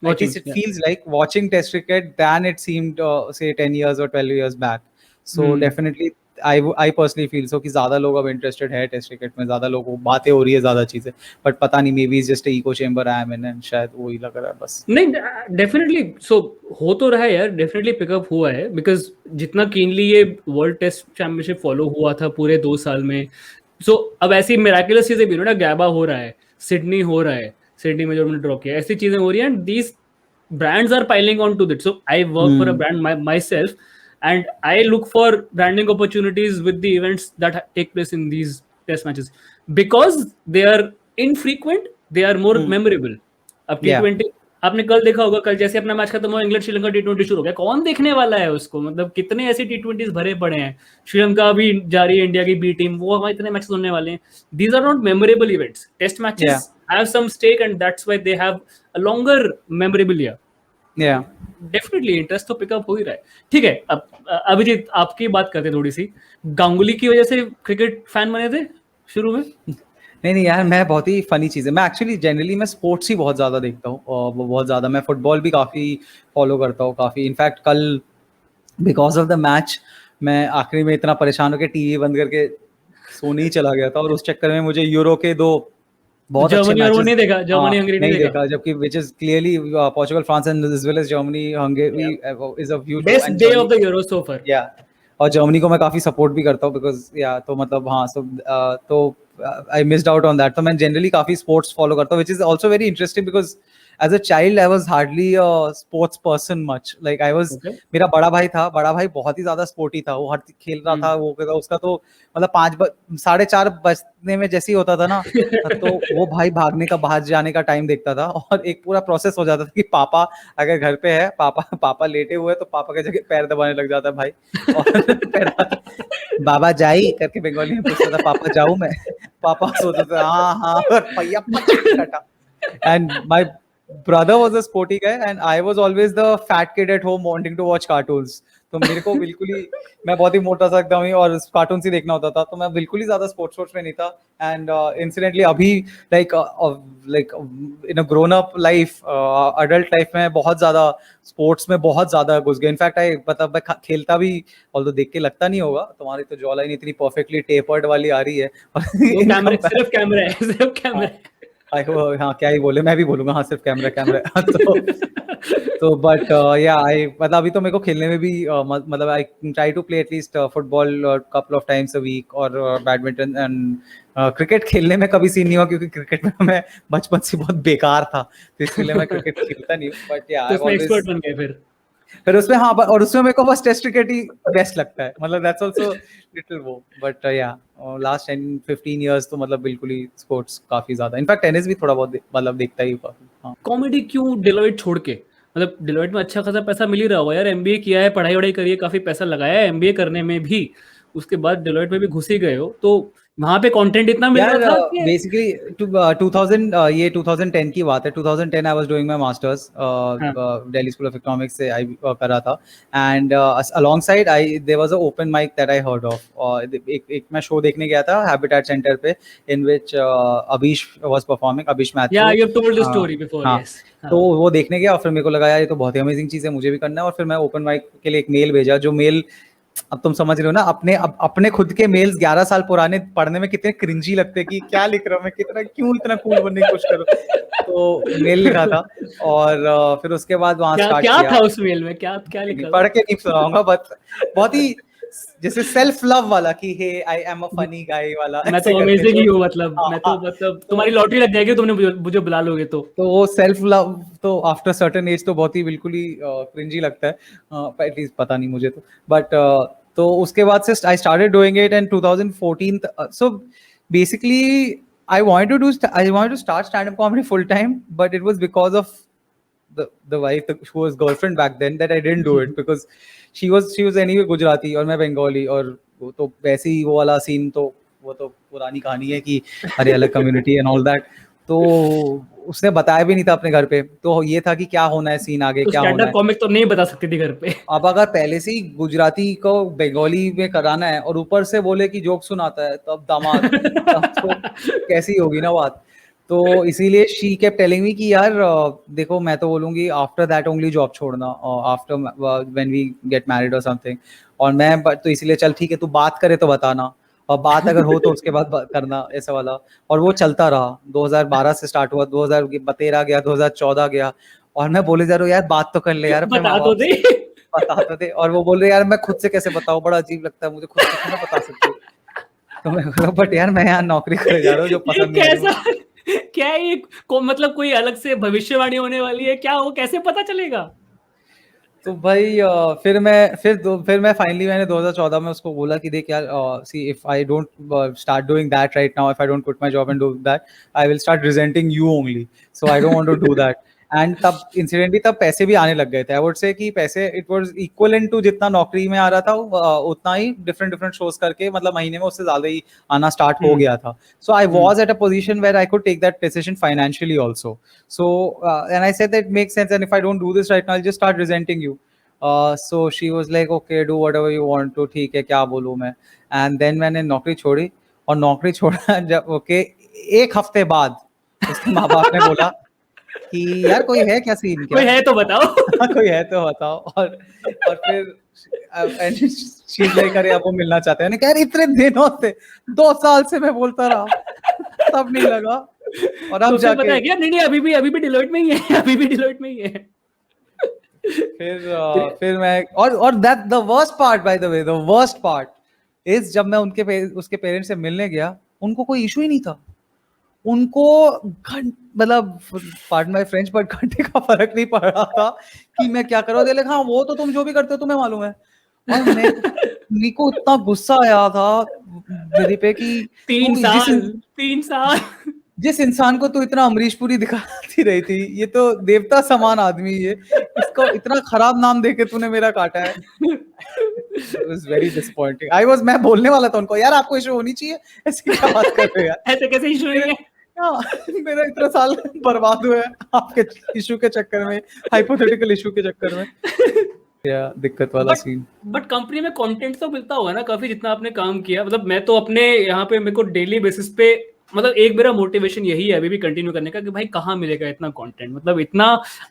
A: at least it feels like watching test cricket than it seemed say 10 years or 12 years back, so definitely I personally feel so कि ज्यादा लोग अब इंटरेस्टेड है टेस्ट क्रिकेट में, ज्यादा लोगों बातें हो रही है, ज्यादा चीजें, बट पता नहीं, maybe is just echo chamber I am in, and शायद वही लग रहा है बस।
B: नहीं, डेफिनेटली सो हो तो रहा है यार, डेफिनेटली पिकअप हुआ है, बिकॉज जितना कीनली ये वर्ल्ड टेस्ट चैंपियनशिप फॉलो हुआ था पूरे 2 साल में, सो अब ऐसी मिराकुलस चीजें भी ना, गैबा हो रहा है, सिडनी हो रहा है, सिडनी में जो हमने ड्रॉ किया, ऐसी चीजें हो रही हैं, and these brands are piling on to that. So I work for a brand myself, and I look for branding opportunities with the events that take place in these test matches, because they are infrequent, they are more memorable. अब T20 आपने कल देखा होगा, कल जैसे अपना मैच खत्म हुआ, इंग्लैंड श्रीलंका T20 शुरू हो गया, कौन देखने वाला है उसको, मतलब कितने ऐसे T20s भरे पड़े हैं, श्रीलंका भी जा रही है, इंडिया की बी टीम, वो हमारे इतने मैचेस होने वाले हैं, these are not memorable events. Test matches have some stake, and that's why they have a longer memorabilia.
A: Yeah,
B: definitely interest तो पिकअप हो ही रहा है। ठीक है, अब अभिजीत आपकी बात करते हैं थोड़ी सी, गांगुली की वजह से क्रिकेट फैन बने थे शुरू में?
A: नहीं यार, मैं बहुत ही फनी चीज़ है, मैं एक्चुअली जनरली मैं स्पोर्ट्स ही बहुत ज़्यादा देखता हूँ, और बहुत ज़्यादा मैं फुटबॉल भी काफ़ी फॉलो करता हूँ, काफ़ी, इनफैक्ट कल बिकॉज ऑफ द मैच मैं आखिरी में इतना परेशान होकर टीवी बंद करके सोने ही चला गया था, और उस चक्कर में मुझे यूरो के 2 बहुत अच्छे मैचेस
B: नहीं देखा, जर्मनी हंगरी नहीं देखा,
A: जबकि which is clearly Portugal, France and as well as Germany, Hungary is a huge
B: best day of the Euro so far.
A: Yeah, और जर्मनी को मैं काफी सपोर्ट भी करता हूँ, बिकॉज तो मतलब हाँ, तो I missed out on that, तो मैं जनरली काफी स्पोर्ट्स फॉलो करता हूँ, which is also very interesting, because as a child I was hardly a sports person much, like I was, मेरा बड़ा भाई बहुत ही ज्यादा स्पोर्टी था, वो हर खेल रहा था, वो उसका तो मतलब 4:30 बजने में जैसे ही होता था ना, तो वो भाई भागने का, बाहर जाने का टाइम देखता था, और एक पूरा प्रोसेस हो जाता था कि पापा अगर घर पे है, पापा लेटे हुए तो पापा की जगह पैर दबाने लग जाता है भाई, और बाबा जाई करके बंगाली में पूछता था, पापा जाऊं मैं, पापा सोचता था हाँ भैया, and my brother was a sporty guy and I was always the fat kid at home wanting to watch cartoons, तो मेरे को बिल्कुल ही, मैं बहुत ही मोटा सा एकदम ही, और कार्टून ही देखना होता था, तो मैं बिल्कुल ही ज्यादा स्पोर्ट्स में नहीं था, एंड इंसिडेंटली अभी like in a grown up life, adult life में बहुत ज्यादा स्पोर्ट्स में बहुत ज्यादा घुस गया, इनफैक्ट मतलब मैं खेलता भी, ऑल्दो देख के लगता नहीं होगा, तुम्हारी तो जॉ लाइन इतनी परफेक्टली टेपर्ड वाली आ रही है,
B: सिर्फ कैमरा है
A: हाँ क्या ही बोले, मैं भी बोलूंगा हाँ सिर्फ कैमरा तो बट या मतलब अभी तो मेरे को खेलने में भी मतलब I try to play at least football couple of times a week, और बैडमिंटन एंड क्रिकेट खेलने में कभी सीन नहीं हुआ, क्योंकि क्रिकेट में मैं बचपन से बहुत बेकार था, तो इसलिए मैं क्रिकेट खेलता नहीं हूँ, बट या
B: एक्सपर्ट बन गए
A: फिर उसमें, हाँ, और उसमें मेरे को बस टेस्ट क्रिकेट ही बेस्ट लगता है, मतलब दैट्स आल्सो लिटिल वो, बट या लास्ट 10-15 इयर्स तो मतलब बिल्कुल ही स्पोर्ट्स काफी ज्यादा, इनफैक्ट टेनिस भी थोड़ा बहुत मतलब देखता ही काफी। हाँ,
B: कॉमेडी क्यों डिलोइट छोड़ के, मतलब डिलोइट में अच्छा खासा पैसा मिल ही रहा होगा यार, एमबीए किया है, पढ़ाई वढ़ाई करी है, काफी पैसा लगाया है एमबीए करने में भी, उसके बाद डिलोइट में भी घुस ही गए हो, तो वहां पे कंटेंट इतना मिल
A: यार
B: रहा था कि
A: बेसिकली 2000 ये 2010 की बात है. 2010 I was doing my masters
B: हाँ
A: दिल्ली स्कूल ऑफ इकोनॉमिक्स से आई कर रहा था. And alongside I there was a open mic that I heard of. एक मैं शो देखने गया था हैबिटेट सेंटर पे, in which Abhish was performing, Abhish
B: या
A: Matthew.
B: You told the story before,
A: हाँ,
B: यस
A: तो
B: हाँ.
A: वो देखने गया और फिर मेरे को लगा यार ये तो बहुत ही अमेजिंग चीज़ है, मुझे भी करना है. और फिर मैं ओपन माइक के लिए एक मेल भेजा, जो मेल अब तुम समझ रहे हो ना, अपने खुद के मेल्स 11 साल पुराने पढ़ने में कितने क्रिंजी लगते हैं कि क्या लिख रहा हूँ मैं, कितना क्यों इतना कूल बनने की कोशिश करूँ. तो मेल लिखा था और फिर उसके बाद वहाँ
B: क्या
A: स्टार्ट
B: क्या
A: किया.
B: था उस मेल में, क्या क्या लिखा
A: पढ़
B: था?
A: के नहीं सुनाऊंगा, बट बहुत ही जैसे सेल्फ लव वाला कि हे I am a funny guy वाला,
B: मैं तो
A: ऐसे करके
B: अमेजिंग
A: जो.
B: ही हूँ, मतलब
A: हाँ
B: मैं
A: हाँ.
B: तो मतलब
A: तो
B: तुम्हारी लॉटरी लग जाएगी, तुमने मुझे बुला लोगे तो.
A: तो वो सेल्फ लव तो आफ्टर सर्टेन एज तो बहुत ही बिल्कुल ही क्रिंजी लगता है, एटलीस्ट पता नहीं मुझे तो. बट तो उसके बाद से I started doing it and 2014. So basically I wanted to start stand up comedy full time, but it was because of the wife who was girlfriend back then that I didn't do it, because she was anyway Gujarati और मैं बंगाली, और वो तो वैसे ही वो वाला सीन तो वो तो पुरानी कहानी है कि अरे अलग कम्युनिटी एंड ऑल दैट. तो उसने बताया भी नहीं था अपने घर पे, तो ये था कि क्या होना है सीन आगे,
B: तो
A: क्या
B: स्टैंड
A: होना
B: अप
A: है.
B: कॉमिक तो नहीं बता सकती थी घर पे.
A: अब अगर पहले से ही गुजराती को बंगाली में कराना है और ऊपर से बोले कि जोक सुनाता है, तब दामाद, तब तो कैसी होगी ना बात. तो इसीलिए शी केप्ट टेलिंग मी कि यार देखो मैं तो बोलूंगी आफ्टर दैट ओनली जॉब छोड़ना, after when we get married और समथिंग. और मैं तो इसीलिए चल ठीक है तू बात करे तो बताना, और बात अगर हो तो उसके बाद करना, ऐसा वाला. और वो चलता रहा. 2012 से स्टार्ट हुआ, 2013 गया, 2014 गया, और मैं बोले जा रहा हूँ यार बात तो कर ले यार अपने
B: बता
A: माँ
B: तो
A: बाप
B: दे.
A: से. बता तो दे. और वो बोल रहे यार मैं खुद से कैसे बताऊँ, बड़ा अजीब लगता है मुझे, खुद से क्यों ना बता सकती. तो मैं बोला बट यार मैं यहाँ नौकरी करे जा रहा हूँ जो
B: ये
A: पसंद नहीं आ रही
B: कैसा,
A: मुझे.
B: क्या है ये मतलब कोई अलग से भविष्यवाणी होने वाली है क्या, वो कैसे पता चलेगा?
A: तो भाई फिर मैं फाइनली मैंने 2014 में उसको बोला कि देख यार, see if I don't start doing that right now, if I don't quit my job and do that, I will start resenting you only. So I don't want to do that. And तब इंसिडेंटली तब पैसे भी आने लग गए थे. आई वुड से कि पैसे इट वाज इक्वलेंट टू जितना नौकरी में आ रहा था, उतना ही डिफरेंट डिफरेंट शोज करके, मतलब महीने में उससे ज्यादा ही आना स्टार्ट हो गया था. So I was at a position where I could take that decision financially also. So and I said that makes sense, and if I don't do this right now, I'll just start resenting you. So she was like, okay, do whatever you want to, ठीक है क्या बोलूँ मैं. And then मैंने नौकरी छोड़ी, और नौकरी छोड़ा जब ओके एक हफ्ते बाद उसके माँ बाप ने बोला कि यार कोई है क्या सीन क्या.
B: कोई है तो बताओ.
A: कोई है तो बताओ. और फिर एंड शी इज लाइक अरे अब वो मिलना चाहते हैं. मैंने कहा यार इतने दिनों से 2 साल से मैं बोलता रहा, तब नहीं लगा, और अब
B: तो फिर पता
A: जाके
B: है क्या, नहीं नहीं अभी भी डिलोइट में ही है, अभी भी डिलोइट में ही है.
A: फिर मैं और that the worst part, by the way the worst part is जब मैं उसके पेरेंट्स से मिलने गया, उनको कोई इशू ही नहीं था. उनको मतलब पार्ट माय फ्रेंच, बट घंटे का फर्क नहीं पड़ रहा था कि मैं क्या कर रहा हूँ. देख हाँ वो तो तुम जो भी करते हो तुम्हें मालूम है. और मेरे को इतना गुस्सा आया था मेरे पे कि
B: तीन
A: तू
B: साल 3 साल.
A: जिस इंसान को तू इतना अमरीश पुरी दिखाती रही थी, ये तो देवता समान आदमी है, इसको इतना खराब नाम देके तूने मेरा काटा है. It was very disappointing. मैं बोलने वाला था उनको यार आपको इशू होनी चाहिए, ऐसी क्या बात कर रहे हो यार.
B: ऐसे कैसे इशू नहीं है?
A: हाँ, मेरा इतना साल बर्बाद हुआ है आपके इशू के चक्कर में, हाइपोथेटिकल इशू के चक्कर में. या दिक्कत वाला सीन.
B: बट कंपनी में कंटेंट तो मिलता होगा ना काफी, जितना आपने काम किया. मतलब मैं तो अपने यहाँ पे मेरे को डेली बेसिस पे, मतलब एक मेरा मोटिवेशन यही है अभी भी कंटिन्यू करने का कि भाई कहाँ मिलेगा इतना कंटेंट. मतलब इतना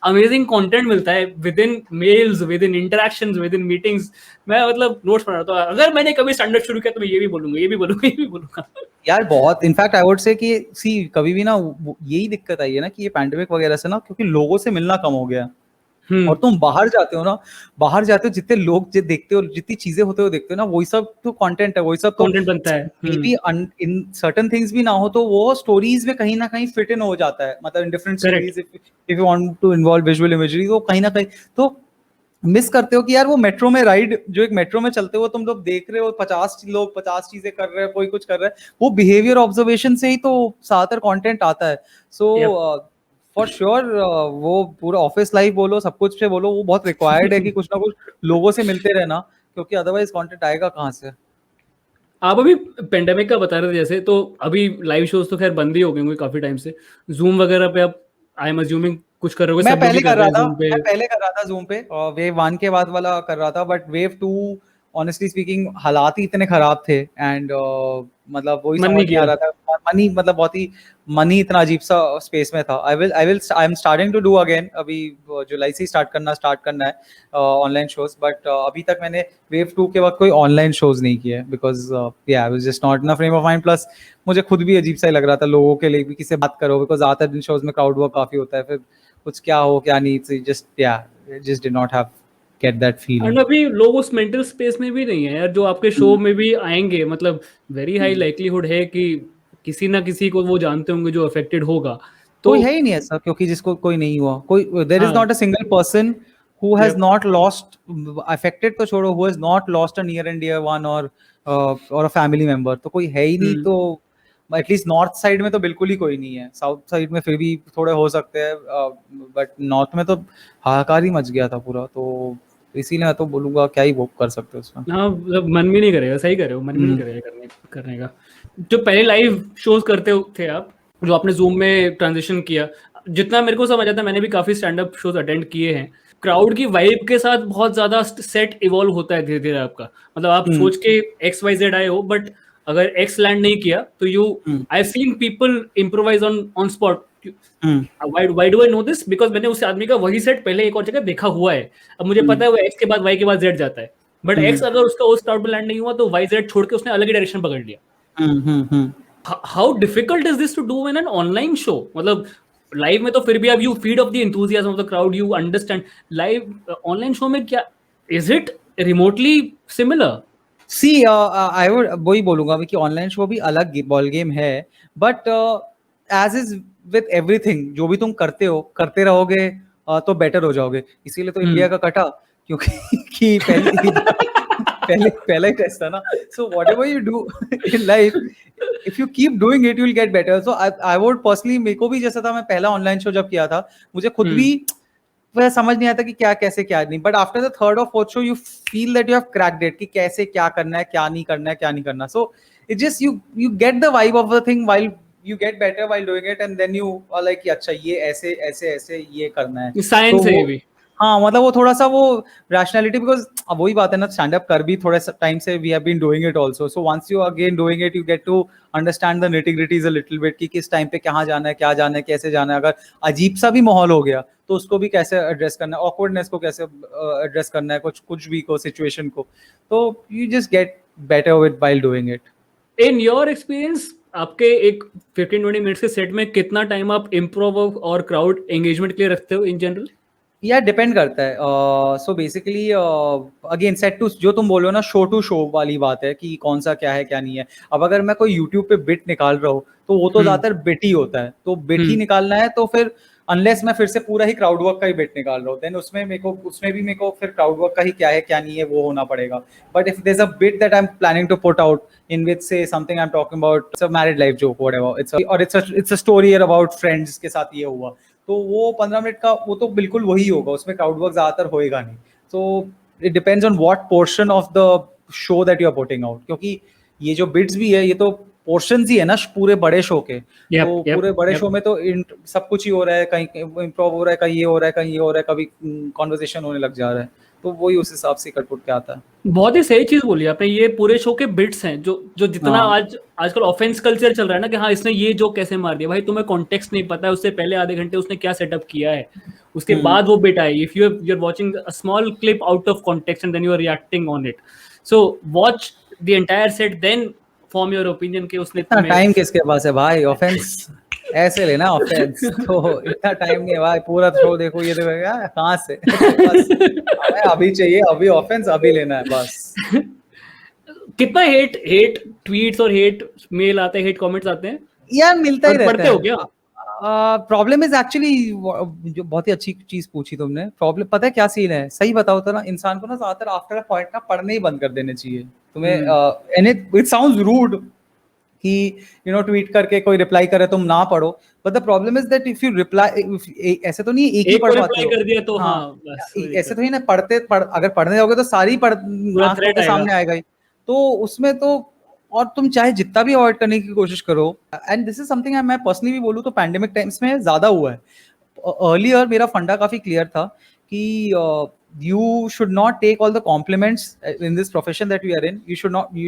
B: अमेजिंग कंटेंट मिलता है with in males, with in interactions, with in meetings. मैं मतलब नोट्स पढ़ रहा था, अगर मैंने कभी स्टैंड अप शुरू किया तो मैं ये भी बोलूंगा, ये भी बोलूंगा, ये भी बोलूंगा.
A: यार बहुत, इनफैक्ट आई वुड से कि सी कभी भी ना यही दिक्कत आई है ना कि ये पैंडेमिक वगैरह से ना, क्योंकि लोगों से मिलना कम हो गया. और तुम बाहर जाते हो ना, बाहर जाते हो जितने लोग देखते हो, जितनी चीजें होते हो देखते हो ना, वही सब तो कंटेंट है, वही सब तो
B: कंटेंट बनता है.
A: May be in certain things भी ना हो तो वो स्टोरीज में कहीं ना कहीं फिट इन हो जाता है. मतलब in different stories if you want to involve visual imagery, तो कहीं ना कहीं तो मिस करते हो कि यार वो मेट्रो में राइड, जो एक मेट्रो में चलते हो तुम लोग देख रहे हो 50 लोग 50 चीजें कर रहे हैं, कोई कुछ कर रहा है, वो बिहेवियर ऑब्जर्वेशन से ही तो ज्यादातर कंटेंट आता है. सो फॉर श्योर वो पूरा ऑफिस लाइफ बोलो, सब कुछ से बोलो, वो बहुत रिक्वायर्ड है कि कुछ ना कुछ लोगों से मिलते रहना, क्योंकि अदरवाइज कंटेंट आएगा कहाँ से.
B: आप अभी पेंडेमिक का बता रहे थे जैसे, तो अभी लाइव शोज तो खैर बंद ही हो गए होंगे काफी टाइम से। जूम वगैरह पे आप, आई एम अज्यूमिंग कुछ कर रहे होगे,
A: मैं
B: सब लोग
A: पहले
B: ही कर
A: कर
B: रहे
A: रहा
B: हैं
A: था,
B: जूम पे।
A: मैं पहले कर रहा था जूम पे, और वेव 1 के बाद वाला कर रहा था, बट वेव 2 ऑनेस्टली स्पीकिंग हालात ही इतने खराब थे, एंड मतलब वही
B: मन
A: समझ
B: नहीं
A: नहीं आ
B: किया।
A: रहा था। मनी मतलब बहुत ही, मनी इतना अजीब सा स्पेस में था। I am starting to do again, अभी जुलाई से स्टार्ट करना है ऑनलाइन शोज, बट अभी तक मैंने वेव 2 के वक्त कोई ऑनलाइन शोज नहीं किए, बिकॉज या I was just not in a frame of mind, plus मुझे खुद भी अजीब सा ही लग रहा था लोगों के लिए भी किससे बात करो, बिकॉज ज्यादातर दिन शोज में क्राउड वर्क काफी होता है, फिर कुछ क्या हो क्या नहीं, just did not have get that feeling.
B: And अभी लोग उस मेंटल स्पेस में भी नहीं है यार, जो आपके शो में भी आएंगे, मतलब वेरी हाई लाइक्लीहुड है कि किसी ना किसी को वो जानते होंगे जो अफेक्टेड होगा। तो
A: कोई है ही नहीं ऐसा, क्योंकि जिसको कोई नहीं हुआ, कोई देयर इज
B: हाँ।
A: Not a single person who has
B: Yep.
A: Not lost, affected तो छोड़ो, who has not lost a near and dear one, और अ फैमिली मेंबर, तो कोई है ही नहीं।
B: हम्म।
A: तो एटलीस्ट नॉर्थ साइड में तो बिल्कुल ही कोई नहीं है, साउथ साइड में फिर भी थोड़े हो सकते हैं, बट नॉर्थ में तो हाहाकार ही मच गया था पूरा, तो इसीलिए मैं तो बोलूंगा क्या ही वो कर सकते हैं उसमें।
B: हाँ, मतलब मन भी नहीं करेगा, सही कर रहे हो, मन भी नहीं
A: हम्म।
B: करेगा करने करने का। जो पहले लाइव शोज करते थे आप, जो आपने जूम में ट्रांजिशन किया, जितना मेरे को समझ आता है, मैंने भी काफी स्टैंड अप शोज अटेंड किए हैं। क्राउड की वाइब के साथ बहुत ज्यादा सेट इवॉल्व होता है धीरे धीरे आपका। मतलब आप
A: हम्म।
B: सोच के एक्स वाई जेड आए हो, बट अगर एक्स लैंड नहीं किया तो you,
A: hmm.
B: I seen people improvise on on spot.
A: Hmm.
B: Why do I know this? Because मैंने उस आदमी का वही सेट पहले एक और जगह देखा हुआ है। अब मुझे
A: हम्म।
B: पता है वो एक्स के बाद वाई के बाद जेड जाता है, बट
A: हम्म।
B: एक्स अगर उसका उस क्राउड में लैंड नहीं हुआ तो वाई जेड छोड़ के उसने अलग ही डायरेक्शन पकड़ लिया।
A: Hmm. Hmm.
B: How difficult is this to do in an online show? मतलब लाइव में तो फिर भी अब you feed off the enthusiasm of the crowd, you understand. Live online show में क्या, is it remotely similar?
A: See I would वही बोलूंगा अभी कि ऑनलाइन शो भी अलग बॉल गेम है, but as is with everything, जो भी तुम करते हो करते रहोगे तो बेटर हो जाओगे, इसीलिए तो इंडिया का कटा, क्योंकि कि पहले पहला ही टेस्ट था ना। So what ever you do in life, if you keep doing it you will get better. So I would personally, मेरे को भी जैसा था, मैं पहला ऑनलाइन शो जब किया था, मुझे खुद भी वह समझ नहीं आता कि क्या कैसे क्या नहीं, बट आफ्टर द थर्ड और fourth show you feel that you have cracked it, कि कैसे क्या करना है, क्या नहीं करना है, क्या नहीं करना। So it just you get the vibe of the thing while you get better while doing it, and then you are like अच्छा ये ऐसे ऐसे ऐसे ये करना है। तो
B: साइंस है ये
A: वो,
B: भी।
A: हाँ मतलब वो थोड़ा सा वो रैशनैलिटी, बिकॉज अब वही बात है ना, स्टैंड अप कर भी थोड़े टाइम से we have been doing it also, so once you again doing it you get to understand the nitty gritties a little bit, कि किस टाइम पे कहाँ जाना है, क्या जाना है, कैसे जाना है, अगर अजीब सा भी माहौल हो गया तो उसको भी कैसे एड्रेस करना है, ऑकवर्डनेस को कैसे एड्रेस करना है, कुछ कुछ भी को सिचुएशन को, तो you just get better with while doing it.
B: In your experience, आपके एक 15-20 मिनट्स के सेट में कितना टाइम आप इम्प्रोव और क्राउड एंगेजमेंट के लिए रखते हो इन जनरल?
A: या डिपेंड करता है, so basically again set to, जो तुम बोल रहे हो ना, शो टू शो वाली बात है कि कौन सा क्या है क्या नहीं है। अब अगर मैं कोई यूट्यूब पे बिट निकाल रहा हूँ तो वो तो
B: हम्म।
A: ज्यादातर बिट ही होता है, तो बिट ही
B: हम्म।
A: निकालना है, तो फिर अनलेस मैं फिर से पूरा ही क्राउड वर्क का ही बिट निकाल रहा हूँ, देन उसमें भी मेरे को फिर क्राउड वर्क का ही क्या है क्या नहीं है वो होना पड़ेगा। But if there is a bit that I am planning to put out in which say something I am talking about, it's a married life joke whatever, it's a story about friends के साथ ये हुआ, तो वो 15 मिनट का वो तो बिल्कुल वही होगा, उसमें क्राउड वर्क ज्यादातर होएगा नहीं। तो it depends on what portion of the show that you are putting out, क्योंकि ये जो बिट्स भी है ये तो पोर्शंस ही है ना पूरे बड़े शो के,
B: यप
A: तो
B: यप
A: पूरे बड़े
B: यप।
A: शो में तो सब कुछ ही हो रहा है, कहीं इम्प्रोव हो रहा है, कहीं ये हो रहा है, कहीं ये हो रहा है, कभी कॉन्वर्सेशन होने लग जा रहा है, तो वही उस हिसाब से कट पुट के आता है।
B: बहुत ही सही चीज बोली आपने, ये पूरे शो के बिट्स हैं जो जो जितना
A: हाँ।
B: आजकल ऑफेंस कल्चर चल रहा है ना, कि हाँ इसने ये जोक कैसे मार दिया, भाई तुम्हें कॉन्टेक्स्ट नहीं पता है, उससे पहले आधे घंटे उसने क्या सेटअप किया है, उसके
A: हम्म।
B: बाद वो बिट आई। If you are watching a small clip out of context and then you are reacting on it, so watch the entire set, then form your opinion कि उसने
A: इतना
B: तुम्हें।
A: टाइम किसके पास है भाई, ऑफेंस ऐसे लेना ऑफेंस, तो इतना टाइम नहीं है भाई, पूरा शो देखो ये देखो यार कहाँ से तो बस हमें अभी चाहिए, अभी ऑफेंस अभी लेना है बस।
B: कितना हेट हेट ट्वीट्स और हेट मेल आते हैं, हेट कमेंट्स आते हैं,
A: यार मिलता ही रहता
B: पढ़ते
A: है।
B: हो क्या?
A: प्रॉब्लम इज एक्चुअली, जो बहुत ही अच्छी चीज पूछी तुमने, प्रॉब्लम पता है क्या सीन है, सही बताओ तो ना, इंसान को ना ज्यादातर आफ्टर अ पॉइंट ना पढ़ने ही बंद कर देने चाहिए तुम्हें, एंड इट साउंड्स रूड कि ट्वीट करके कोई रिप्लाई करे तुम ना पढ़ो, but the problem is that if you reply, ऐसे तो नहीं एक ही
B: एक को
A: पढ़ पाते
B: रिप्लाई
A: हो।
B: कर दिया तो
A: हाँ,
B: हाँ, बस वही
A: ऐसे
B: दिक्कत।
A: तो ही ना अगर पढ़ने जाओगे तो सारी
B: पूरा
A: आंखों
B: थ्रेट
A: के
B: आएगा।
A: सामने आएगा ही, तो उसमें तो और तुम चाहे जितना भी अवॉइड करने की कोशिश करो, एंड दिस इज समथिंग मैं पर्सनली भी बोलूँ तो पैंडेमिक टाइम्स में ज्यादा हुआ है. अर्लियर मेरा फंडा काफी क्लियर था कि you should not take all the compliments in this profession that we are in. You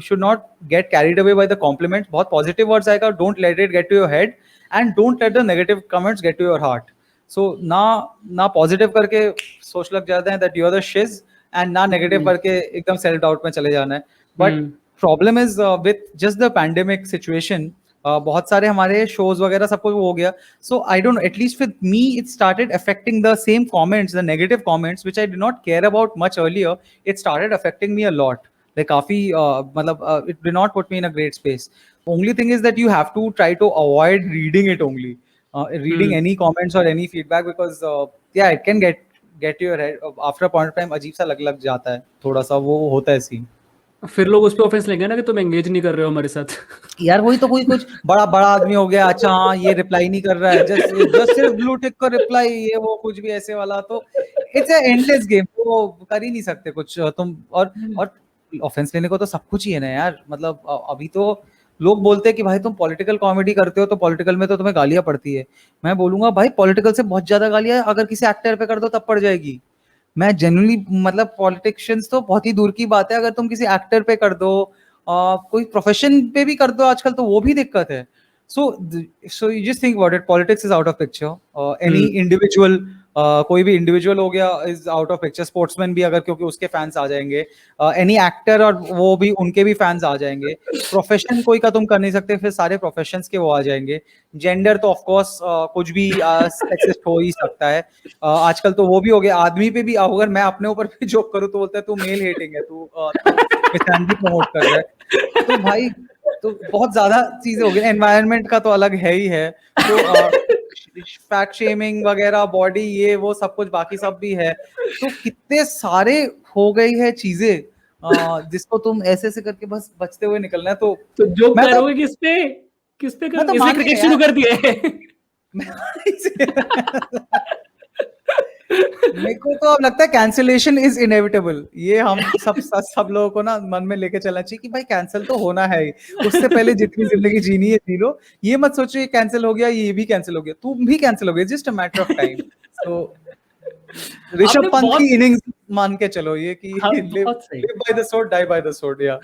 A: should not get carried away by the compliments. बहुत positive words आएगा, don't let it get to your head, and don't let the negative comments get to your heart. So ना positive करके सोच लग जाते हैं that you are the shiz, and ना negative करके एकदम self doubt में चले जाना है. But problem is with just the pandemic situation, बहुत सारे हमारे shows वगैरह सब कुछ हो गया. So I don't know, at least with me, it started affecting the same comments, the negative comments, which I did not care about much earlier. It started affecting me a lot. Like काफी मतलब it did not put me in a great space. Only thing is that you have to try to avoid reading it only. Reading any comments or any feedback, because yeah, it can get to your head. After a point of time अजीब सा लग जाता है, थोड़ा सा वो होता है सीन.
B: फिर लोग उस पे ऑफेंस लेंगे ना कि तुम एंगेज नहीं कर रहे हो हमारे साथ.
A: यार वही तो, कोई कुछ बड़ा आदमी हो गया, अच्छा हाँ ये रिप्लाई नहीं कर रहा है, जस्ट सिर्फ ब्लू टिक का रिप्लाई, ये वो कुछ भी ऐसे वाला, तो इट्स अ एंडलेस गेम. तो कर ही नहीं सकते कुछ तुम. और ऑफेंस लेने को तो सब कुछ ही है ना यार. मतलब अभी तो लोग बोलते हैं कि भाई तुम पॉलिटिकल कॉमेडी करते हो तो पॉलिटिकल में तो तुम्हें गालियां पड़ती है. मैं बोलूंगा भाई पॉलिटिकल से बहुत ज्यादा गालियां अगर किसी एक्टर पे कर दो तब पड़ जाएगी. मैं जनरली मतलब पॉलिटिशियंस तो बहुत ही दूर की बात है, अगर तुम किसी एक्टर पे कर दो, कोई प्रोफेशन पे भी कर दो आजकल, तो वो भी दिक्कत है. So you just think about it, politics is out of picture. Any individual, कोई भी इंडिविजुअल हो गया is out of picture. Sportsman भी अगर, क्योंकि उसके फैंस आ जाएंगे, एनी एक्टर और वो भी उनके भी फैंस आ जाएंगे. प्रोफेशन कोई का तुम कर नहीं सकते, फिर सारे प्रोफेशंस के वो आ जाएंगे. जेंडर तो ऑफकोर्स कुछ भी सेक्सिस्ट हो ही सकता है. आजकल तो वो भी हो गया. आदमी पे भी, अगर मैं अपने ऊपर भी जोक करूँ तो बोलता है तू मेल हेटिंग है, तू मिसैंड्री प्रमोट कर रहा है. तो भाई तो बहुत ज्यादा चीजें हो गई. एनवायरनमेंट का तो अलग है ही है. तो फैट शेमिंग वगैरह, बॉडी, ये वो सब कुछ बाकी सब भी है. तो कितने सारे हो गई है चीजें जिसको तुम ऐसे से करके बस बचते हुए निकलना है. तो
B: जोक करोगे किस पे
A: मैं तो
B: इसलिए क्रिकेट शुरू कर दिया है.
A: मेरे को तो अब लगता है कैंसिलेशन इज इनएविटेबल. ये हम सब लोगों को ना मन में लेके चलना चाहिए कि भाई कैंसिल तो होना है ही. उससे पहले जितनी जिंदगी जीनी है जी लो. ये मत सोचो ये कैंसिल हो गया, ये भी कैंसिल हो गया, तुम भी कैंसिल हो गया. Just a matter of time. तो ऋषभ पंत की इनिंग्स मान के चलो ये कि live by the sword, die by the sword. या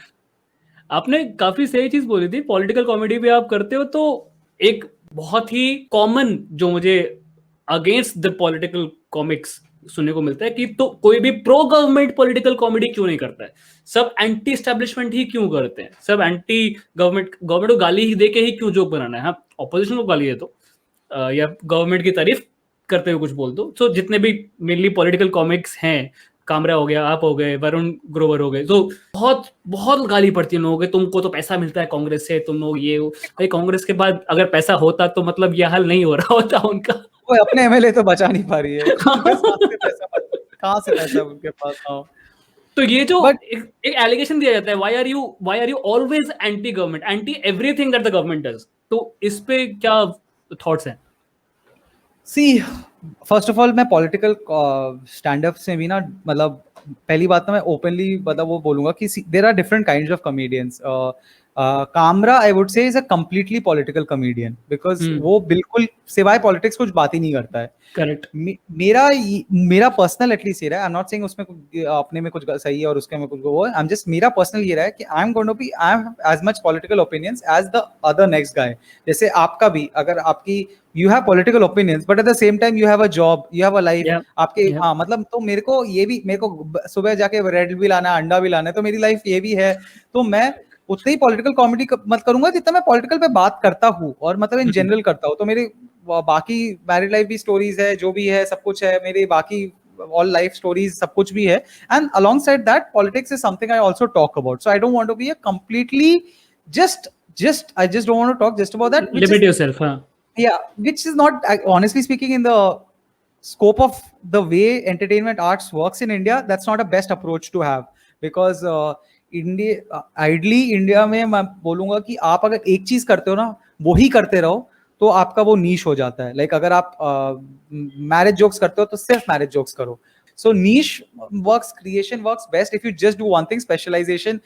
B: आपने काफी सही चीज बोली थी. पॉलिटिकल कॉमेडी भी आप करते हो, तो एक बहुत ही कॉमन जो मुझे अगेंस्ट द पॉलिटिकल कॉमिक्स सुनने को मिलता है कि तो कोई भी प्रो गवर्नमेंट पॉलिटिकल कॉमेडी क्यों नहीं करता है. सब एंटी एस्टेब्लिशमेंट ही क्यों करते हैं. सब एंटी गवर्नमेंट को गाली ही देके ही क्यों जोक बनाना है. हाँ, ऑपोजिशन को गाली दे दो या गवर्नमेंट की तारीफ करते हुए कुछ बोल दो. सो जितने भी मेनली पॉलिटिकल कॉमिक्स हैं, कामरा हो गया, आप हो गए, वरुण ग्रोवर हो गए, तो बहुत बहुत गाली पड़ती है लोगों के. तुमको तो पैसा मिलता है कांग्रेस से, तुम लोग ये भाई. कांग्रेस के बाद अगर पैसा होता तो मतलब ये हाल नहीं हो रहा होता उनका.
A: वो अपने एमएलए तो बचा नहीं पा रही है. कहाँ से पैसा उनके पास.
B: तो ये जो एक एलिगेशन दिया जाता है, why are you always anti government, anti everything that the government does, तो इस पे क्या थॉट्स हैं?
A: सी, फर्स्ट ऑफ ऑल मैं पॉलिटिकल स्टैंड अप से भी ना, मतलब पहली बात तो मैं ओपनली मतलब वो बोलूंगा कि there are different kinds of comedians. Kamra I would say is a completely political comedian, because वो बिल्कुल सिवाय पॉलिटिक्स कुछ बात ही नहीं करता है.
B: करेक्ट.
A: मेरा पर्सनल एटलीस्ट ये रहा है. आई एम नॉट सेइंग उसमें अपने में कुछ सही है और उसके में कुछ वो है. आई एम जस्ट, मेरा पर्सनल ये रहा है कि I am going to be, I have as much political opinions as the other next guy. जैसे आपका भी, अगर आपकी you have political opinions but at the same time you have a job, you have a life. आपके हाँ मतलब, तो मेरे को सुबह जाके ब्रेड भी लाना है, अंडा भी लाना है, तो मेरी लाइफ ये भी है. तो मैं उतनी ही पॉलिटिकल कॉमेडी मत करूंगा जितना मैं पॉलिटिकल पे बात करता हूँ और मतलब इन जनरल करता हूँ. तो मेरे बाकी मैरिड लाइफ भी स्टोरीज है, जो भी है सब कुछ है, मेरे बाकी all life stories सब कुछ भी है. And alongside that, politics is something I also talk about. So I don't want to be a completely I just don't want to talk just about that.
B: Limit yourself, huh?
A: Yeah, which is not, honestly speaking, in the scope of the way entertainment arts works in India, that's not a best approach to have. Because ideally India में मैं बोलूंगा कि आप अगर एक चीज करते हो ना, वो ही करते रहो, तो आपका वो नीश हो जाता है. लाइक अगर आप मैरिज जोक्स करते हो तो सिर्फ मैरिज जोक्स करो. So niche works, creation works best if you just do one thing, specialization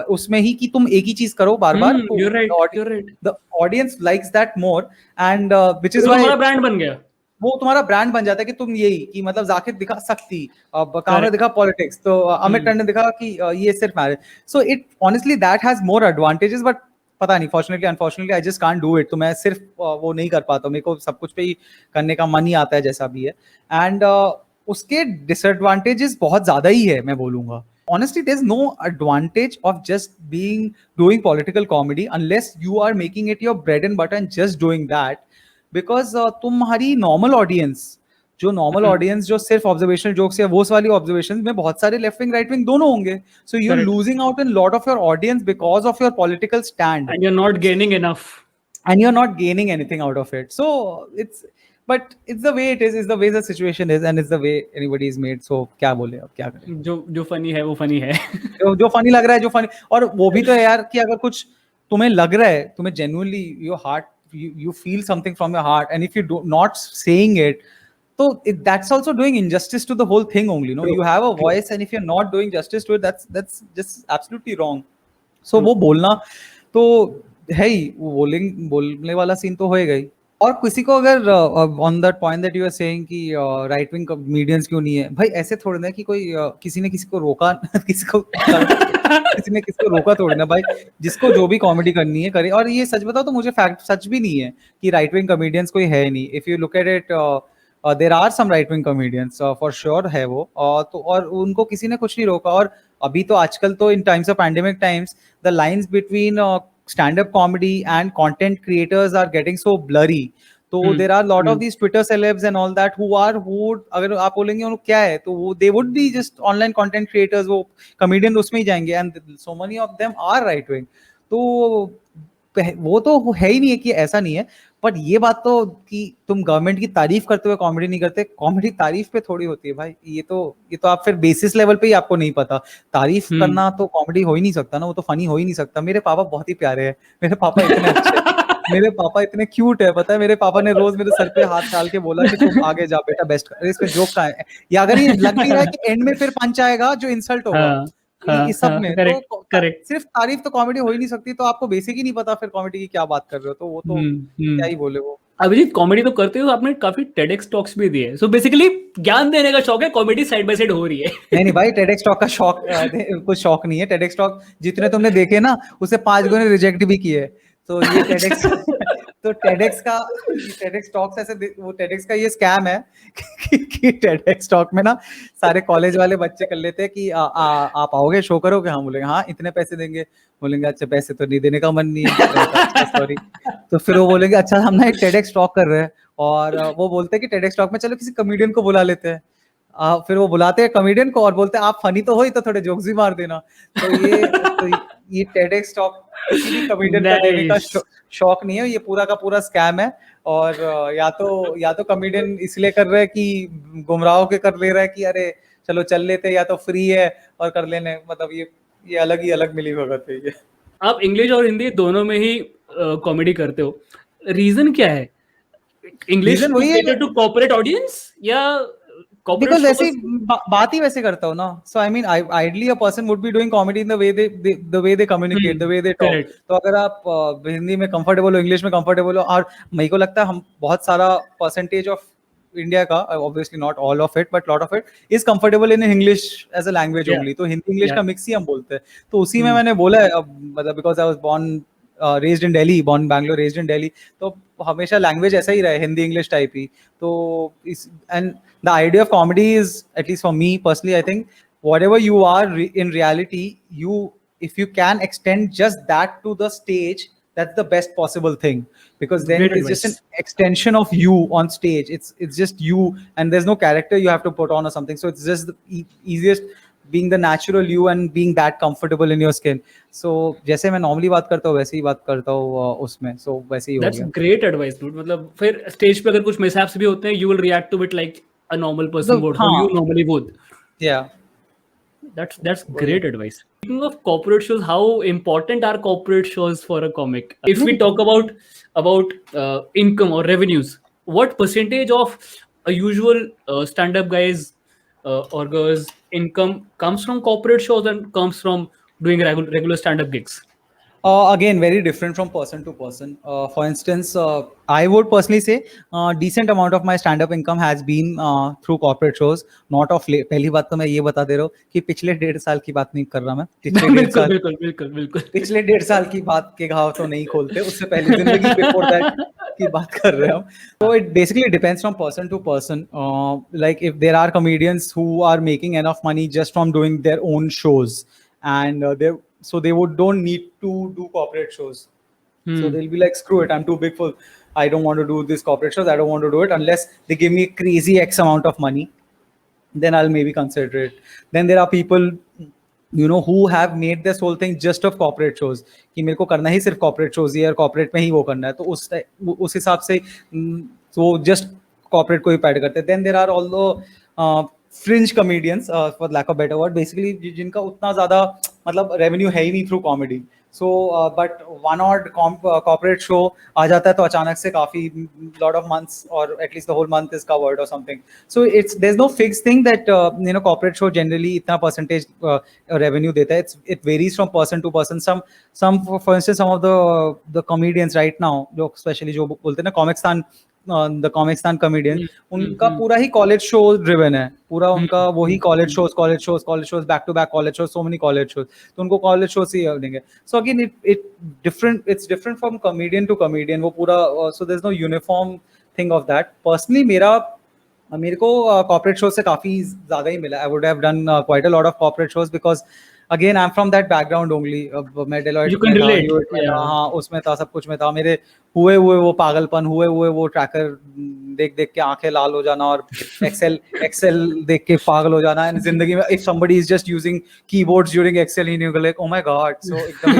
A: उसमें ही कि तुम एक ही चीज करो बार बार, तो
B: you're right, you're right.
A: the audience likes that more, and which is
B: तो
A: why
B: हमारा ब्रांड बन गया.
A: वो तुम्हारा ब्रांड बन जाता है कि तुम यही कि मतलब जाकिर दिखा शक्ति, कामरा दिखा पॉलिटिक्स, तो अमित टंडन दिखा कि ये सिर्फ marriage. So it honestly that has more advantages, but पता नहीं, fortunately unfortunately I just can't do it. तो मैं सिर्फ वो नहीं कर पाता, मेरे को सब कुछ पे ही करने का मन ही आता है जैसा भी है. एंड उसके डिसएडवांटेजेस बहुत ज्यादा ही है मैं बोलूंगा. Honestly, there's no advantage of just doing political comedy unless you are making it your bread and butter and just doing that. Because तुम्हारी नॉर्मल ऑडियंस, जो नॉर्मल ऑडियंस जो सिर्फ ऑब्जर्वेशनल जोक्स या वो वाली ऑब्जर्वेशन में बहुत सारे लेफ्ट विंग राइट विंग दोनों होंगे. So you are losing out in lot of your audience because of your political stand,
B: and you're not gaining enough,
A: and you're not gaining anything out of it. So it's the way it is the way the situation is, and it's the way anybody is made. So क्या बोले, अब क्या करें.
B: जो फनी है वो फनी है.
A: जो फनी लग रहा है, जो फनी, और वो भी तो है यार कि अगर कुछ तुम्हें लग रहा है, तुम्हें genuinely your heart, you feel something from your heart, and if you do not saying it, so that's also doing injustice to the whole thing only. No, you have a voice, and if you're not doing justice to it, that's just absolutely wrong. So वो बोलना तो है ही, वो बोलने वाला सीन तो होएगा ही. और किसी को अगर on that point that you are saying कि राइट विंग कॉमेडियंस क्यों नहीं है, भाई ऐसे थोड़ी ना कि कोई किसी ने किसी को रोका किसी ने किसी को रोका थोड़ी ना भाई. जिसको जो भी कॉमेडी करनी है करे. और ये सच बताओ तो मुझे फैक्ट सच भी नहीं है कि राइट विंग कॉमेडियंस कोई है नहीं. If you look at it, there are some right wing comedians for sure है वो, तो और उनको किसी ने कुछ नहीं रोका. और अभी तो आजकल तो in times of pandemic times the lines between stand-up comedy and content creators are getting so blurry. So there are a lot of these Twitter celebs and all that who अगर आप बोलेंगे उनको क्या है, तो वो they would be just online content creators, वो comedian उसमें ही जाएंगे, and so many of them are right wing. तो वो तो है ही नहीं है कि ऐसा नहीं है. बट ये बात तो कि तुम गवर्नमेंट की तारीफ करते हुए कॉमेडी नहीं करते, कॉमेडी तारीफ पे थोड़ी होती है भाई. ये तो आप फिर बेसिस लेवल पे ही आपको नहीं पता. तारीफ करना तो कॉमेडी हो ही नहीं सकता ना, वो तो फनी हो ही नहीं सकता. मेरे पापा बहुत ही प्यारे हैं, मेरे पापा इतने अच्छे मेरे पापा इतने क्यूट है, पता है. मेरे पापा ने रोज मेरे सर पे हाथ डाल के बोला कि तुम आगे जा बेटा, बेस्ट कर. इसमें जोक का है, या अगर ये लग भी रहा है कि एंड में फिर पंच आएगा जो इंसल्ट होगा इस सब में, तो करेक्ट, सिर्फ तारीफ तो कॉमेडी हो ही नहीं सकती. तो आपको बेसिक ही नहीं पता फिर कॉमेडी की क्या बात कर रहे हो, तो वो तो क्या ही बोले. वो
B: अभिजीत कॉमेडी तो करते हो, आपने काफी TEDx टॉक्स भी दिए. सो बेसिकली ज्ञान देने का शौक है, कॉमेडी साइड बाय साइड हो रही है.
A: नहीं भाई, TEDx टॉक का शौक कुछ शौक नहीं है. TEDx टॉक जितने तुमने देखे ना, उसे 5 गुने रिजेक्ट भी किए. तो ये TEDx तो TEDx टॉक्स ऐसे, वो TEDx का ये स्कैम है कि TEDx टॉक में ना सारे कॉलेज वाले बच्चे कर लेते हैं कि आप आओगे, शो करोगे. हम बोलेंगे हाँ इतने पैसे देंगे. बोलेंगे अच्छा पैसे तो नहीं देने का मन नहीं है, सॉरी. तो फिर वो बोलेंगे अच्छा हम ना एक TEDx टॉक कर रहे हैं, और वो बोलते हैं कि TEDx टॉक में चलो किसी कॉमेडियन को बुला लेते हैं. फिर वो बुलाते हैं कॉमेडियन को और बोलते हैं आप फनी तो हो ही, तो थोड़े जोक्स भी मार देना. तो ये TEDx टॉक किसी भी कॉमेडियन का देने का शौक नहीं है. ये पूरा का पूरा स्कैम है. और या तो कॉमेडियन इसलिए कर रहे हैं कि गुमराह होके कर ले रहा है कि अरे चलो चल लेते, या तो फ्री है और कर लेने. मतलब ये अलग मिली भगत है. ये
B: आप इंग्लिश और हिंदी दोनों में ही कॉमेडी करते हो, रीजन क्या है? इंग्लिश टू कॉर्पोरेट ऑडियंस या
A: बिकॉज़ ऐसी बात ही वैसे करता हूँ ना. So I mean ideally a person would be doing comedy in the way they communicate, the way they talk. तो अगर आप हिंदी में कंफर्टेबल हो, इंग्लिश में कंफर्टेबल हो, और मेरे को लगता है हम बहुत सारा परसेंटेज ऑफ इंडिया का, obviously not all of it but lot of it is comfortable in English as a language only. तो हिंदी इंग्लिश का मिक्स ही हम बोलते हैं. तो उसी में मैंने बोला है, मतलब because I was born raised in Delhi, born Bangalore, raised in Delhi, तो हमेशा लैंग्वेज ऐसा ही रहा है, हिंदी इंग्लिश टाइप ही. तो and the idea of comedy is, at least for me personally, I think whatever you are in reality, if you can extend just that to the stage, that's the best possible thing, because then it's just an extension of you on stage. It's just you, and there's no character you have to put on or something. So it's just the easiest, being the natural you and being that comfortable in your skin. So जैसे मैं normally बात करता हूँ वैसे ही बात करता हूँ उसमें. So वैसे ही हो गया.
B: That's great advice, dude. मतलब फिर स्टेज पे अगर कुछ mishaps भी होते हैं, you will react to it like a normal person would, how you normally would.
A: Yeah.
B: That's great advice. Speaking of corporate shows, how important are corporate shows for a comic? If we talk about income or revenues, what percentage of a usual stand-up guy's Orga's income comes from corporate shows and comes from doing regular stand-up gigs?
A: Again, very different from person to person. For instance, I would personally say decent amount of my stand-up income has been through corporate shows, not of late. पहली बात तो मैं ये बता दे रहा हूँ कि पिछले 1.5 साल की बात नहीं कर रहा मैं. पिछले 1.5
B: बिल्कुल
A: साल
B: बिल्कुल बिल्कुल बिल्कुल
A: पिछले 1.5 साल की बात के घाव तो नहीं खोलते. उससे पहले जिंदगी बिफोर दैट की बात कर रहे हैं हम. So it basically depends from person to person. Like if there are comedians who are making enough money just from doing their own shows, and they don't need to do corporate shows. So they'll be like, screw it, I'm too big for, I don't want to do this corporate shows, I don't want to do it unless they give me crazy X amount of money, then I'll maybe consider it. Then there are people, you know, who have made this whole thing just of corporate shows, कि मेरे को करना ही सिर्फ corporate shows ही है और corporate में ही वो करना है, तो उस हिसाब से तो just corporate को ही पैड करते हैं. Then there are all the fringe comedians, for lack of better word, basically जिनका उतना ज़्यादा मतलब revenue है ही नहीं through comedy. So but one odd corporate show आ जाता है तो अचानक से काफी lot of months or at least the whole month is covered or something. So there's no fixed thing that you know, corporate show generally इतना percentage revenue देता है. It varies from person to person. Some for instance, some of the comedians right now जो especially जो बोलते हैं ना द कॉमिक्सतान कॉमेडियन, उनका पूरा ही कॉलेज शो ड्रिवन है. पूरा उनका वही college shows back to back college shows, so many college shows, तो उनको कॉलेज शो से ही देंगे. So again it's different from comedian to comedian. वो पूरा so there is no uniform thing of that. Personally मेरे को कॉर्पोरेट शो से काफी ज्यादा ही मिला. I would have done quite a lot of corporate shows because again I am from that background only. मैं डेलॉयट में था, हाँ उसमें था, सब कुछ में था. मेरे हुए वो पागलपन, हुए वो ट्रैकर देख के आंखें लाल हो जाना और एक्सेल देख के पागल हो जाना. एंड जिंदगी में if somebody is just using keyboards during excel he knew like oh my god. So एकदम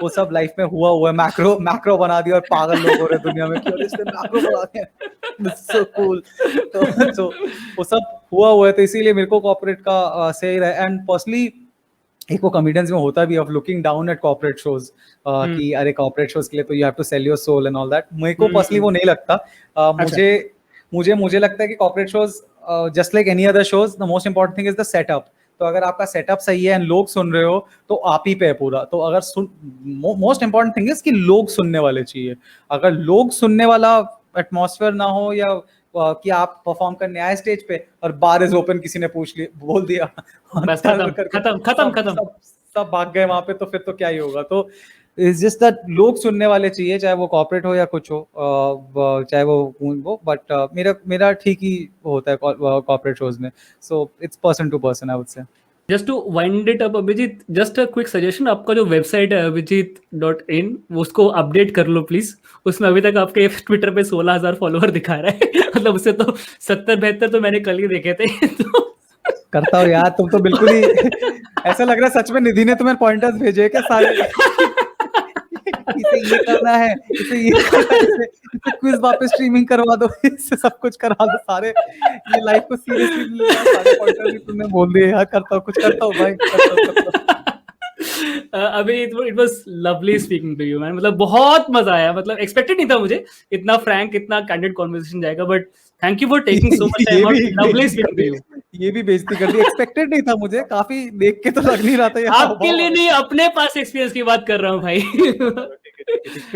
A: वो सब लाइफ में हुआ है. मैक्रो बना दिया और पागल लोग हो रहे दुनिया में, क्यों इसने मैक्रो बना दिया, सो कूल. तो वो सब हुआ है. तो इसीलिए मेरे को कॉर्पोरेट का सही रहा. एंड पर्सनली एक वो कॉमेडियंस में होता भी of looking down at corporate shows कि अरे कॉर्पोरेट शोज के लिए तो you have to sell your soul and all that. मेरे को पर्सनली वो नहीं लगता. मुझे लगता है कि corporate shows just like any other shows, the most important thing is the setup. तो अगर आपका सेटअप सही है एंड लोग सुन रहे हो तो आप ही पे है पूरा. तो अगर मोस्ट इंपॉर्टेंट थिंग इज कि लोग सुनने वाले चाहिए. अगर लोग सुनने वाला एटमॉस्फेयर ना हो, या कि आप परफॉर्म करने आए स्टेज पे और बार इज ओपन, किसी ने बोल दिया
B: बस खत्म
A: सब भाग गए वहां पे, तो फिर तो क्या ही होगा. तो इट्स जस्ट दैट लोग सुनने वाले चाहिए, चाहे वो कॉर्पोरेट हो या कुछ हो, चाहे वो. बट मेरा ठीक ही होता है कॉर्पोरेट शोज में. So it's person to person I would say.
B: Just to wind it up Abhijit, just a quick suggestion, आपका जो वेबसाइट है abhijit.in, वो उसको अपडेट कर लो प्लीज. उसमें अभी तक आपके ट्विटर पे 16,000 फॉलोअर दिखा रहा है. मतलब उससे तो 70-72 तो मैंने कल ही देखे थे. तो
A: करता हूँ यार, तुम तो बिल्कुल ही ऐसा लग रहा है सच में निधि ने तुम्हें पॉइंटर्स भेजे क्या सारे. इसे ये करना है, इसे ये करना है, इसे क्विज वापस स्ट्रीमिंग करवा दो, इससे सब कुछ करा दो. सारे ये लाइफ को सीरियसली सारे पॉइंटर्स तुमने बोल दिए यार. करता हूँ भाई.
B: अभी it was lovely speaking to you man. मतलब बहुत मजा आया. मतलब एक्सपेक्टेड नहीं था मुझे इतना फ्रैंक, इतना कैंडिड कॉन्वर्सेशन जाएगा. But thank you for taking so much time out. Lovely speaking to you.
A: ये भी बेइज्जती कर दी. एक्सपेक्टेड नहीं था मुझे. काफी देख के तो लग नहीं रहा था ये.
B: आपके लिए नहीं, अपने पास एक्सपीरियंस की बात कर रहा हूँ भाई.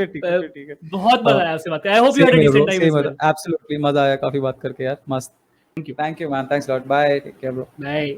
A: ठीक है.
B: बहुत मजा आया आपसे बात करके. I hope you had a decent time.
A: Absolutely मजा आया काफी बात करके यार. मस्त. Thank you man. Thanks lot. Bye. Take care bro.
B: Bye.